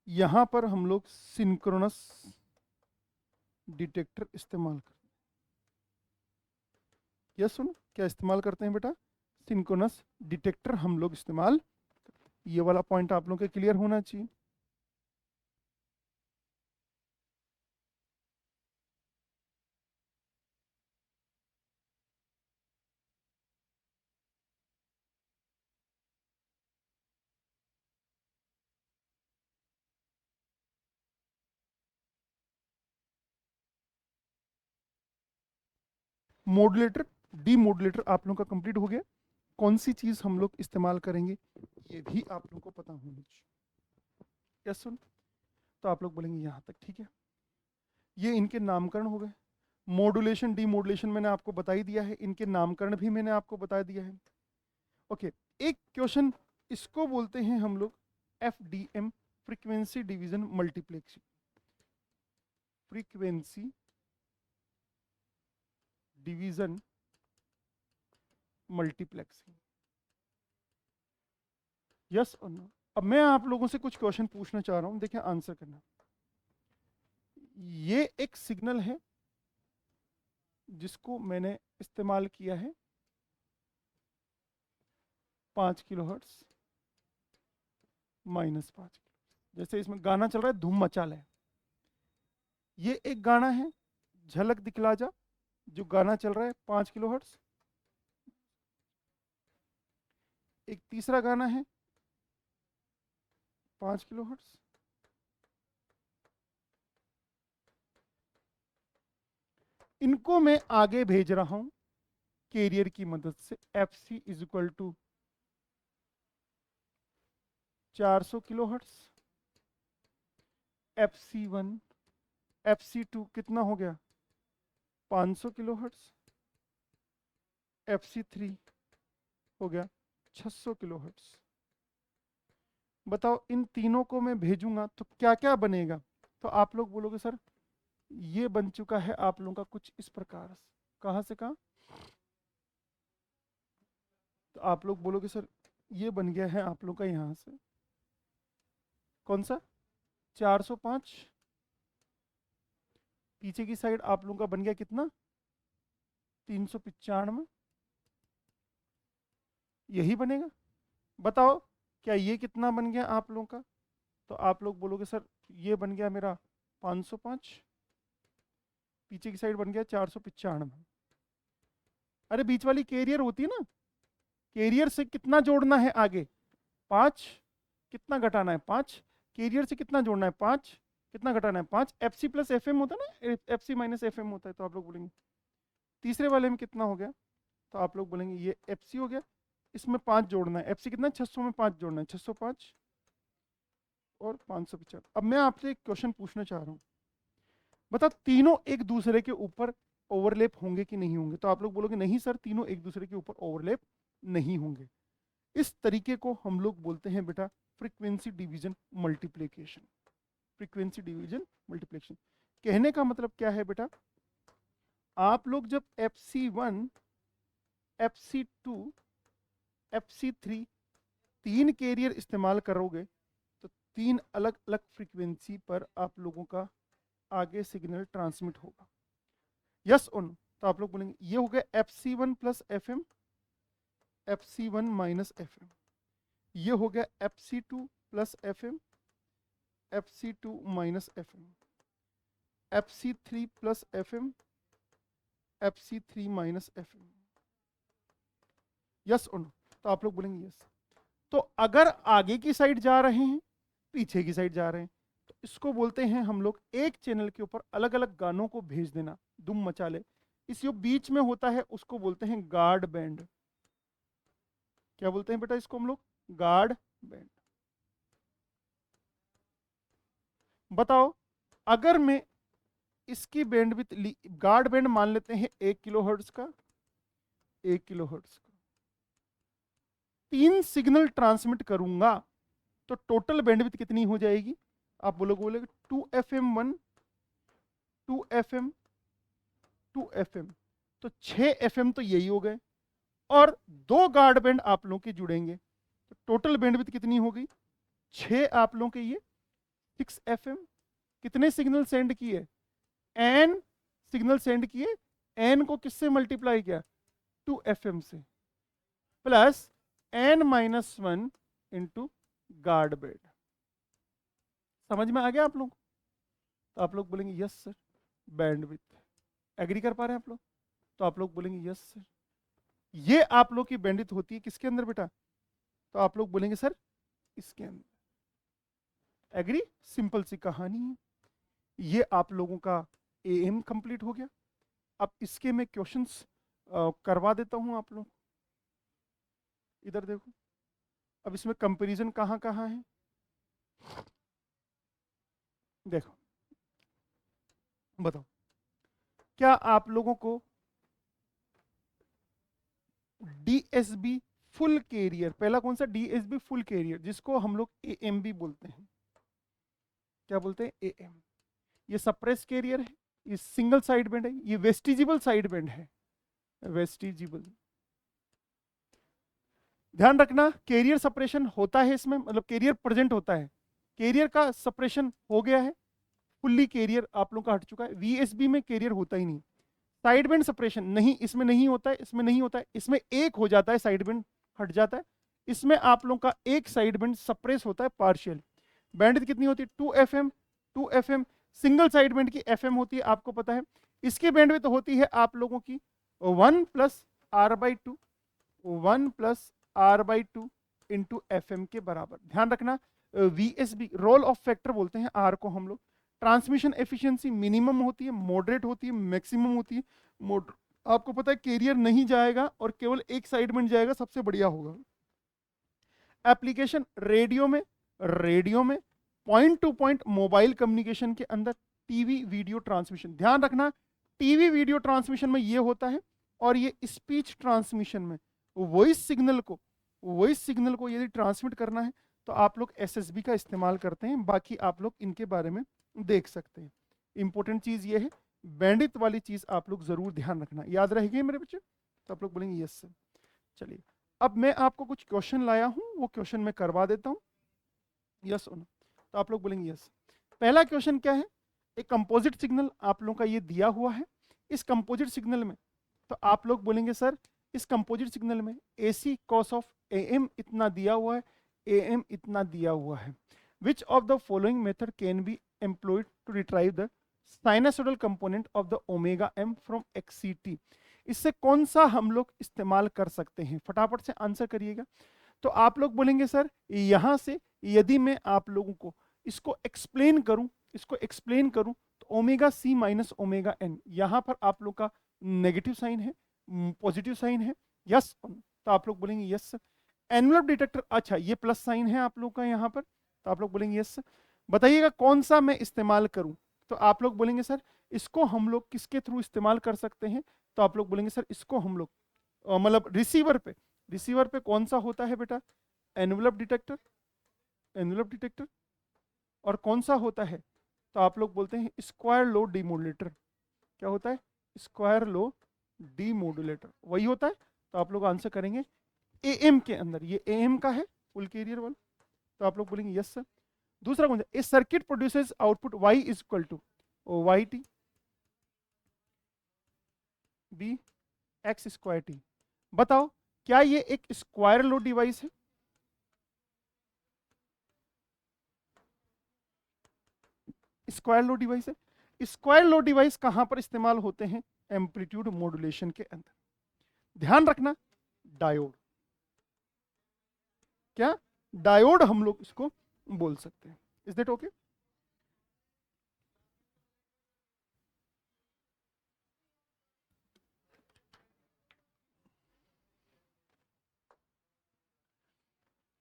यहां पर हम लोग सिंक्रोनस डिटेक्टर इस्तेमाल करते हैं। यस सुन, क्या इस्तेमाल करते हैं बेटा, सिंक्रोनस डिटेक्टर हम लोग इस्तेमाल। ये वाला पॉइंट आप लोगों के क्लियर होना चाहिए। मॉड्यूलेटर डीमॉड्यूलेटर आप लोगों का कंप्लीट हो गया। कौन सी चीज हम लोग इस्तेमाल करेंगे ये भी आप लोगों को पता होनी चाहिए। यस सुन, तो आप लोग बोलेंगे यहाँ तक ठीक है। ये इनके नामकरण हो गए। मॉड्यूलेशन डीमॉड्यूलेशन मैंने आपको बता ही दिया है, इनके नामकरण भी मैंने आपको बता दिया है। ओके, एक क्वेश्चन, इसको बोलते हैं हम लोग FDM, frequency division multiplexing. Frequency division multiplexing, yes और नो। अब मैं आप लोगों से कुछ क्वेश्चन पूछना चाह रहा हूं, देखिए आंसर करना। ये एक सिग्नल है जिसको मैंने इस्तेमाल किया है 5 किलोहर्ट्ज -5 किलो। जैसे इसमें गाना चल रहा है धूम मचा ले, ये एक गाना है झलक दिखला जा, जो गाना चल रहा है 5 किलोहर्ट्ज। एक तीसरा गाना है 5 किलोहर्ट्ज। इनको मैं आगे भेज रहा हूं कैरियर की मदद से। FC = 400 किलोहर्ट्ज, FC1, FC2 कितना हो गया 500 किलोहर्ट्ज, FC3 हो गया 600 किलोहर्ट्ज। बताओ इन तीनों को मैं भेजूंगा तो क्या क्या बनेगा। तो आप लोग बोलोगे सर ये बन चुका है आप लोगों का कुछ इस प्रकार से। कहां से कहां, तो आप लोग बोलोगे सर ये बन गया है आप लोग का यहां से। कौन सा 405, पीछे की साइड आप लोगों का बन गया कितना 395, यही बनेगा। बताओ क्या ये कितना बन गया आप लोगों का। तो आप लोग बोलोगे सर ये बन गया मेरा 505, पीछे की साइड बन गया 495। अरे बीच वाली कैरियर होती है ना, कैरियर से कितना जोड़ना है आगे 5, कितना घटाना है 5, कैरियर से कितना जोड़ना है 5, कितना घटाना है 5। FC + FM होता है ना, FC - FM होता है। तो आप लोग बोलेंगे तीसरे वाले में कितना हो गया, तो आप लोग बोलेंगे ये FC हो गया, इसमें 5 जोड़ना है। FC कितना 600 में 5 जोड़ना है, 605 और 595। अब मैं आपसे एक क्वेश्चन पूछना चाह रहा हूँ, बता तीनों एक दूसरे के ऊपर ओवरलैप होंगे कि नहीं होंगे। तो आप लोग बोलोगे नहीं सर तीनों एक दूसरे के ऊपर ओवरलैप नहीं होंगे। इस तरीके को हम लोग बोलते हैं बेटा frequency division multiplication. Frequency division multiplication कहने का मतलब क्या है बेटा, आप लोग जब FC1, FC2, FC3 तीन कैरियर इस्तेमाल करोगे तो 3 अलग अलग फ्रीक्वेंसी पर आप लोगों का आगे सिग्नल ट्रांसमिट होगा। यस ऑन, तो आप लोग बोलेंगे ये हो गया FC1 + FM, FC1 - FM। ये हो गया FC2 + FM, FC2 - FM, FC3 + FM, FC3 - FM। Yes on, तो आप लोग बोलेंगे यस। तो अगर आगे की साइड जा रहे हैं पीछे की साइड जा रहे हैं तो इसको बोलते हैं हम लोग एक चैनल के ऊपर अलग अलग गानों को भेज देना, दुम मचा ले। इस जो बीच में होता है उसको बोलते हैं गार्ड बैंड। क्या बोलते हैं बेटा इसको हम लोग, गार्ड बैंड। बताओ अगर मैं इसकी बैंडविड्थ, गार्ड बैंड मान लेते हैं 1 किलोहर्ट्ज का, 1 किलोहर्ट्ज का, 3 सिग्नल ट्रांसमिट करूंगा तो टोटल बैंडविड्थ कितनी हो जाएगी। आप बोलोगे 2FM1, 2FM, 2FM, तो 6 FM तो यही हो गए और 2 गार्ड बैंड आप लोगों के जुड़ेंगे तो टोटल बैंडविड्थ कितनी हो गई 6 आप लोगों के ये 6 FM। कितने सिग्नल सेंड किए, n सिग्नल सेंड किए, n को किससे मल्टीप्लाई किया 2 FM से, plus n - 1 into guard band. समझ में आ गया आप लोग। तो आप लोग बोलेंगे यस सर। बैंडविड्थ एग्री कर पा रहे हैं आप लोग। तो आप लोग बोलेंगे यस सर। ये आप लोग की बैंडविड्थ होती है किसके अंदर बेटा, तो आप लोग बोलेंगे सर इसके अंदर। एग्री, सिंपल सी कहानी है। ये आप लोगों का AM कंप्लीट हो गया। अब इसके मैं क्वेश्चंस करवा देता हूं आप लोग, इधर देखो। अब इसमें कंपैरिजन कहाँ कहाँ है, देखो बताओ, क्या आप लोगों को डीएसबी फुल कैरियर, पहला कौन सा, डीएसबी फुल कैरियर, जिसको हम लोग एएम भी बोलते हैं, क्या बोलते हैं, एएम, ये सप्रेस कैरियर है, ये सिंगल साइड बैंड है, ये वेस्टिजिबल साइड बैंड है, वेस्टिजिबल। ध्यान रखना कैरियर सप्रेशन होता है इसमें, मतलब कैरियर प्रेजेंट होता है, कैरियर का सप्रेशन हो गया है, फुल्ली कैरियर आप लोगों का हट चुका है। वीएसबी में कैरियर होता ही नहीं, साइड बैंड सप्रेशन नहीं, इसमें नहीं होता है, इसमें नहीं होता है, इसमें एक हो जाता है, साइड बैंड हट जाता है, इसमें आप लोगों का एक साइड बैंड सप्रेस होता है पार्शियल। बैंड कितनी होती है, 2 FM, 2 FM, single side band की FM होती है, आपको पता है। इसकी बैंडविड्थ तो होती है आप लोगों की 1+R/2, 1+R/2 इंटू FM के बराबर। ध्यान रखना VSB रोल ऑफ फैक्टर बोलते हैं R को हम लोग। ट्रांसमिशन एफिशिएंसी मिनिमम होती है, मॉडरेट होती है, मैक्सिमम होती है। आपको पता है कैरियर नहीं जाएगा और केवल एक साइड में जाएगा, सबसे बढ़िया होगा। एप्लीकेशन रेडियो में point two point mobile communication के अंदर, टीवी वीडियो ट्रांसमिशन। ध्यान रखना टीवी वीडियो ट्रांसमिशन में ये होता है, और ये स्पीच ट्रांसमिशन में वॉइस सिग्नल को यदि ट्रांसमिट करना है तो आप लोग एसएसबी का इस्तेमाल करते हैं। बाकी आप लोग इनके बारे में देख सकते हैं। इंपॉर्टेंट चीज ये है, बैंडविड्थ वाली चीज आप लोग जरूर ध्यान रखना, याद रहेगी मेरे बच्चे, तो आप लोग बोलेंगे यस सर। चलिए अब मैं आपको कुछ क्वेश्चन लाया हूं, वो क्वेश्चन मैं करवा देता हूं, यस और नो, तो आप लोग बोलेंगे यस। पहला क्वेश्चन क्या है, एक कंपोजिट सिग्नल आप लोगों का ये दिया हुआ है। इस कंपोजिट सिग्नल में तो आप लोग बोलेंगे सर इस कंपोजिट सिग्नल में AC cos ऑफ AM इतना दिया हुआ है, AM इतना दिया हुआ है। Which of the following method can be employed to retrieve the sinusoidal component of the omega m from XCT। इससे कौन सा हम लोग इस्तेमाल कर सकते हैं, फटाफट से आंसर करिएगा। तो आप लोग बोलेंगे सर यहां से यदि मैं आप लोगों को इसको एक्सप्लेन करूं तो omega C minus omega n, यहां पर आप लोग का नेगेटिव साइन है, पॉजिटिव साइन है, यस, तो आप लोग बोलेंगे यस सर। एनवलप डिटेक्टर, अच्छा ये प्लस साइन है आप लोग का यहाँ पर, तो आप लोग बोलेंगे यस सर। बताइएगा कौन सा मैं इस्तेमाल करूं, तो आप लोग बोलेंगे सर इसको हम लोग किसके थ्रू इस्तेमाल कर सकते हैं, तो आप लोग बोलेंगे सर इसको हम लोग मतलब रिसीवर पे कौन सा होता है बेटा, एनवलप डिटेक्टर, और कौन सा होता है, तो आप लोग बोलते हैं स्क्वायर लो डीमोडुलेटर। क्या होता है, स्क्वायर लो डीमोडुलेटर, वही होता है। तो आप लोग आंसर करेंगे AM के अंदर, ये AM का है फुल कैरियर वाला, तो आप लोग बोलेंगे यस सर। दूसरा कौन सा, a circuit produces output Y is equal to YT B X²T। बताओ क्या ये एक स्क्वायर लो डिवाइस है, स्क्वायर लो डिवाइस है। स्क्वायर लो डिवाइस कहां पर इस्तेमाल होते हैं, एम्पलीट्यूड मॉड्यूलेशन के अंदर। ध्यान रखना डायोड, क्या डायोड हम लोग इसको बोल सकते हैं। Is that okay?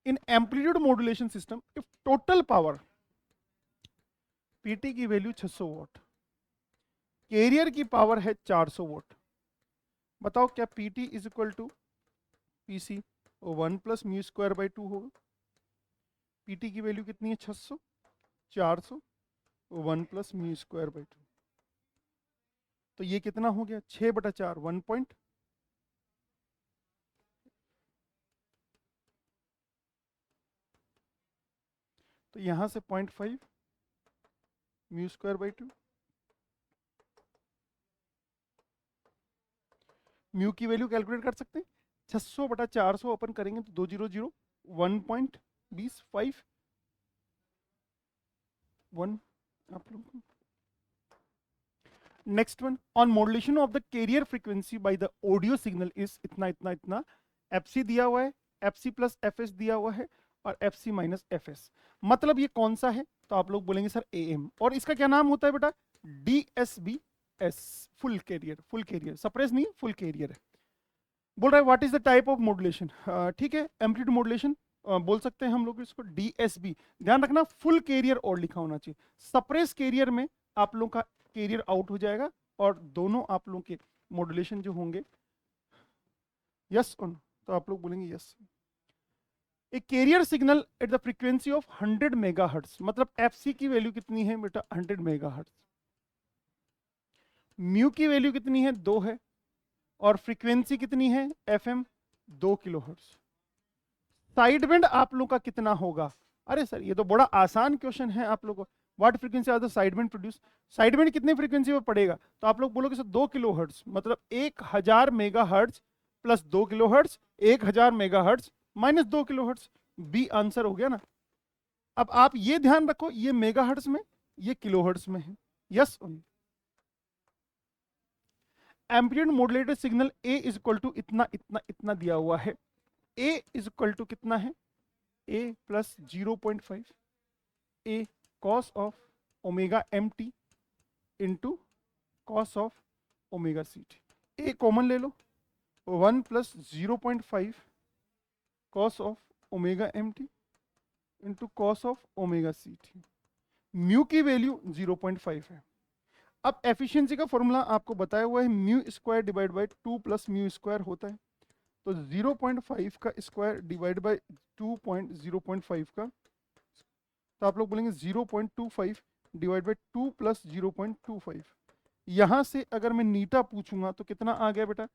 In amplitude modulation system if total power PT की वैल्यू 600 वॉट, कैरियर की पावर है 400 वॉट, बताओ क्या PT is equal to PC 1+μ²/2 होगा। PT की वैल्यू कितनी है, 600, 400, 1+μ²/2, तो ये कितना हो गया, 6/4, 1 पॉइंट, तो यहां से 0.5 μ²/2। म्यू की वैल्यू कैलकुलेट कर सकते हैं, 600/400 अपन करेंगे तो 200, 1.25 1 आप लोग। Next one, on modulation of the carrier frequency by the audio signal is इतना इतना इतना। FC दिया हुआ है, FC प्लस FS दिया हुआ है, और FC माइनस FS, मतलब ये कौन सा है, तो आप लोग बोलेंगे सर AM, और इसका क्या नाम होता है बेटा, DSBS फुल कैरियर, सप्रेस नहीं फुल कैरियर है। बोल रहा है what is the type of modulation, ठीक है, एम्पलीट्यूड मॉड्यूलेशन बोल सकते हैं हम लोग इसको डीएसबी। ध्यान रखना फुल कैरियर और लिखा होना चाहिए, सप्रेस कैरियर में आप लोगों का कैरियर आउट हो जाएगा और दोनों आप लोगों के मॉड्यूलेशन जो होंगे यस ऑन, तो आप लोग बोलेंगे यस। एक carrier signal at the frequency of 100 megahertz, मतलब एफसी की वैल्यू कितनी है बेटा 100 मेगाहर्ट्ज, म्यू की वैल्यू कितनी है 2 है, और फ्रीक्वेंसी कितनी है एफएम 2 किलोहर्ट्ज। साइड बैंड आप लोग का कितना होगा? अरे सर ये तो बड़ा आसान क्वेश्चन है आप लोगों को, what frequency are the side band produce, side band कितने फ्रीक्वेंसी पर पड़ेगा? तो आप लोग बोलोगे सर 2 किलोहर्ट्ज, मतलब 1000 megahertz plus 2 kilohertz, 1000 megahertz minus 2 kilohertz, B answer हो गया ना। अब आप ये ध्यान रखो ये मेगाहर्ट्ज में ये किलोहर्ट्ज में है, yes. Amplitude modulated signal A is equal to इतना इतना इतना दिया हुआ है, ए इज इक्वल टू कितना है A plus 0.5 A cos of omega M T into cos of omega C T. A common ले लो, 1 plus 0.5 cos of omega M T into cos of omega C T. Mu की वैल्यू 0.5 है। अब एफिशिएंसी का फॉर्मूला आपको बताया हुआ है, mu square divide by 2 plus mu square होता है, तो 0.5 का स्क्वायर डिवाइड बाई 0.5 का, तो आप लोग बोलेंगे 0.25 डिवाइड बाई 2 प्लस 0.25। यहाँ से अगर मैं नीटा पूछूंगा तो कितना आ गया बेटा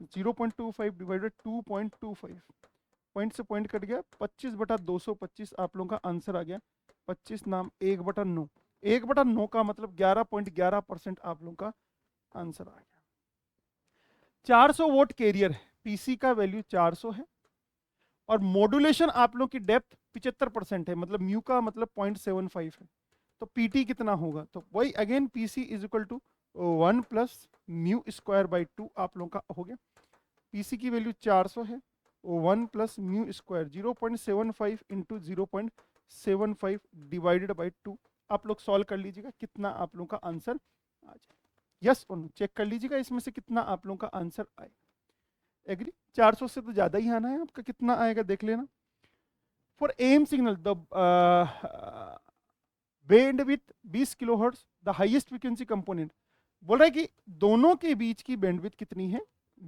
0.25 डिवाइड बाई 2.25, पॉइंट से पॉइंट कट गया, 25/225 आप लोगों का आंसर आ गया। 25 नाम 1/9, 1/9 का मतलब 11.11% आप लोगों का आंसर आ गया। 400 वोल्ट कैरियर है, पीसी का वैल्यू 400 है, और मॉड्यूलेशन आप लोग की डेप्थ 75% है, मतलब म्यू का मतलब 0.75 है, तो पीटी कितना होगा? तो वही again PC is equal to 1 plus mu square by 2 आप लोगों का हो गया। पीसी की वैल्यू 400 है, 1 plus mu square 0.75 into 0.75 divided by 2, आप लोग सॉल्व कर लीजिएगा कितना आप लोगों का आंसर आ जाए। यस और नो चेक कर लीजिएगा इसमें से कितना आप लोगों का आंसर आएगा। एग्री? 400 से तो ज्यादा ही आना है आपका, कितना आएगा देख लेना। For M signal the band with 20 kilohertz the highest frequency component, बोल रहा है कि दोनों के बीच की बैंडविड्थ कितनी है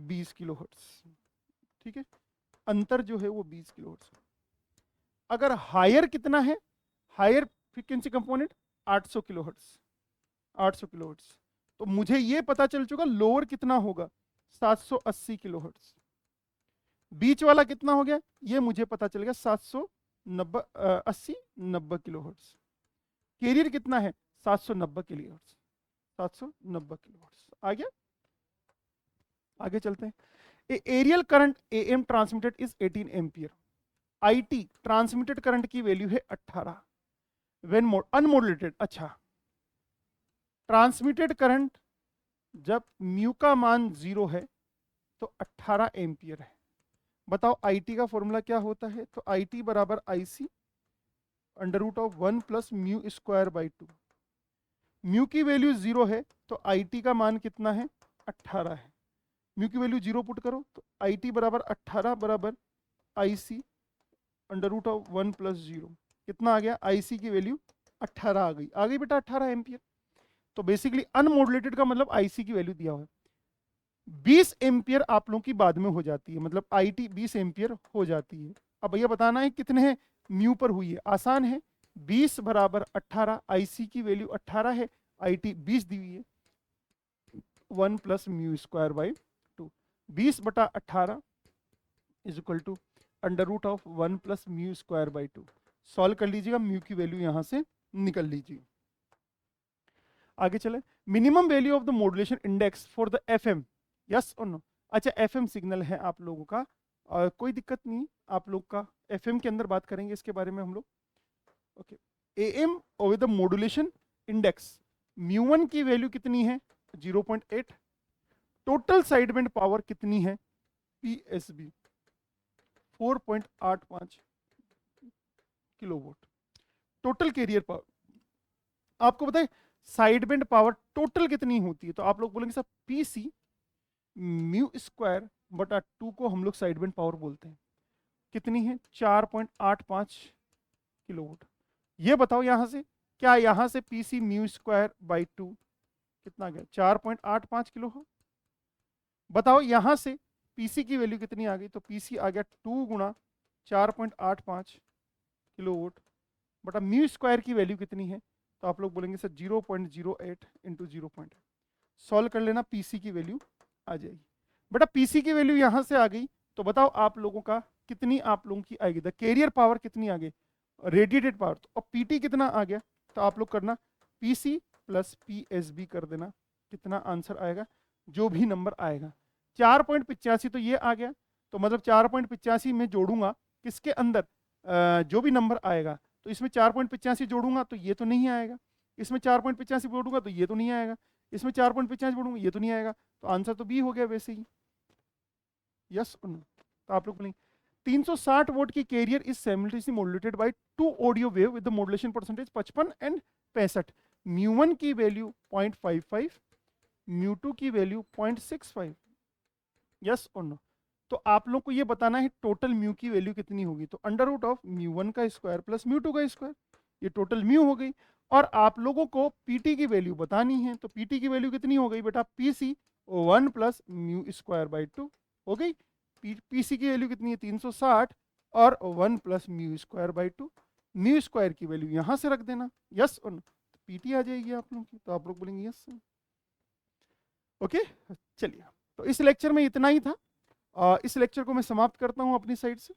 20 किलोहर्ट्ज, ठीक है, अंतर जो है वो 20 किलोहर्ट्ज। अगर हायर कितना है, higher frequency component 800 kilohertz, 800 kilohertz, तो मुझे ये पता चल चुका लोअर कितना होगा 780 किलोहर्ट्ज। बीच वाला कितना हो गया ये मुझे पता चल गया 780-90 किलोहर्ट्ज। कैरियर कितना है 790 किलोहर्ट्ज, 790 किलोहर्ट्ज आ गया। आगे चलते हैं। Aerial current AM transmitted is 18 ampere, IT transmitted current की वैल्यू है 18 व्हेन अनमॉड्यूलेटेड। अच्छा, ट्रांसमिटेड करंट जब म्यू का मान 0 है तो 18 एम्पियर है। बताओ आईटी का फॉर्मूला क्या होता है? तो आईटी बराबर IC under root of 1 plus mu square by 2। Mu की वैल्यू 0 है तो आईटी का मान कितना है 18 है। म्यू की वैल्यू 0 पुट करो तो आईटी बराबर 18 बराबर IC under root of 1 plus 0, कितना आ गया? आईसी की वैल्यू 18 आ गई बेटा 18 एम्पियर। तो बेसिकली अनमॉड्यूलेटेड का मतलब आईसी की वैल्यू दिया हुआ है 20 एम्पियर आप लोगों की बाद में हो जाती है, मतलब आईटी 20 एम्पियर हो जाती है। अब भैया बताना है कितने हैं म्यू पर हुई है, आसान है, 20 बराबर 18, आईसी की वैल्यू 18 है, आईटी 20 दी हुई है, 1 plus mu square by 2, 20/18 is equal to under root of 1 plus mu square by 2। Solve कर लीजिएगा, म्यू की वैल्यू यहां से निकल लीजिए। आगे चले, minimum value of the modulation index for the FM, yes और नो। अच्छा, एफएम सिग्नल है आप लोगों का, कोई दिक्कत नहीं, आप लोग का एफएम के अंदर बात करेंगे इसके बारे में हम लोग। ओके, एएम और द मॉड्यूलेशन इंडेक्स म्यू1 की वैल्यू कितनी है 0.8, टोटल साइड बैंड पावर कितनी है PSB 4.85 kilowatt, total carrier power. आपको बताए साइड बैंड पावर टोटल कितनी होती है, तो आप लोग बोलेंगे सर पीसी म्यू स्क्वायर बटा 2 को हम लोग साइड बैंड पावर बोलते हैं। कितनी है? 4.85 किलोवाट। ये बताओ यहाँ से, क्या यहाँ से P C mu square by 2 कितना गया? 4.85 किलो हो। बताओ यहाँ से पीसी की वैल्यू कितनी आ गई? तो पीसी आ गया 2 गुणा 4.85 किलोवाट बटा म्यू स्क्वायर की वैल्यू कितनी है? तो आप लोग बोलेंगे सर 0.08 इंटू 0.8। सॉल्व कर लेना, पीसी की वैल्यू आ जाएगी। बेटा पीसी की वैल्यू यहाँ से आ गई, तो बताओ आप लोगों का कितनी आप लोगों की आएगी? द कैरियर पावर कितनी आ गई? Radiated power. तो अब पीटी कितना आ गया? तो आप लोग करना पीसी प्लस पीएसबी कर देना, कितना आंसर आएगा जो भी नंबर आएगा। 4.85 तो ये आ गया, तो मतलब 4.85 में जोड़ूंगा किसके अंदर जो भी नंबर आएगा, तो इसमें 4.85 जोड़ूंगा तो ये तो नहीं आएगा, इसमें 4.85 जोड़ूंगा तो ये तो नहीं आएगा, इसमें 4.85 जोड़ूंगा ये तो नहीं आएगा, तो आंसर तो बी हो गया वैसे ही। यस और नो? तो आप लोग बोलेंगे 360 वोल्ट की carrier is simultaneously modulated by 2 audio wave with the modulation percentage 55 and 65। म्यू1 की वैल्यू 0.55, म्यू2 की वैल्यू 0.65। यस और नो? तो आप लोग को ये बताना है टोटल म्यू की वैल्यू कितनी होगी। तो अंडर रूट ऑफ म्यू1 का स्क्वायर प्लस म्यू2 का स्क्वायर, ये टोटल म्यू हो गई। और आप लोगों को पीटी की वैल्यू बतानी है, तो पीटी की वैल्यू कितनी हो गई बेटा? PC 1 plus mu square by 2 हो गई। पीसी की वैल्यू कितनी है? 360 और 1 plus mu square by 2। Mu square की वैल्यू यहाँ से रख देना। यस और नो? तो पीटी आ जाएगी आप लोगों की, तो आप लोग बोलेंगे यस। ओके, चलिए, तो इस लेक्चर में इतना ही था। इस लेक्चर को मैं समाप्त करता हूँ अपनी साइड से।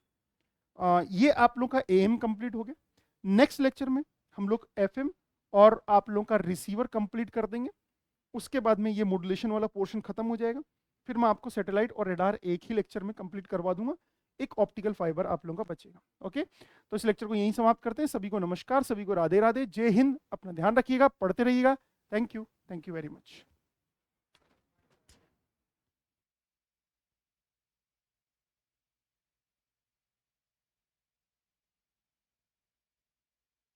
ये आप लोग का एएम कंप्लीट हो गया। नेक्स्ट लेक्चर में हम लोग एफएम और आप लोगों का रिसीवर कंप्लीट कर देंगे। उसके बाद में ये मॉड्यूलेशन वाला पोर्शन खत्म हो जाएगा। फिर मैं आपको सैटेलाइट और रेडार एक ही लेक्चर में कंप्लीट करवा दूंगा, एक ऑप्टिकल फाइबर आप लोगों का बचेगा। ओके, तो इस लेक्चर को यहीं समाप्त करते हैं। सभी को नमस्कार, सभी को राधे राधे, जय हिंद, अपना ध्यान रखिएगा, पढ़ते रहिएगा। Thank you very much.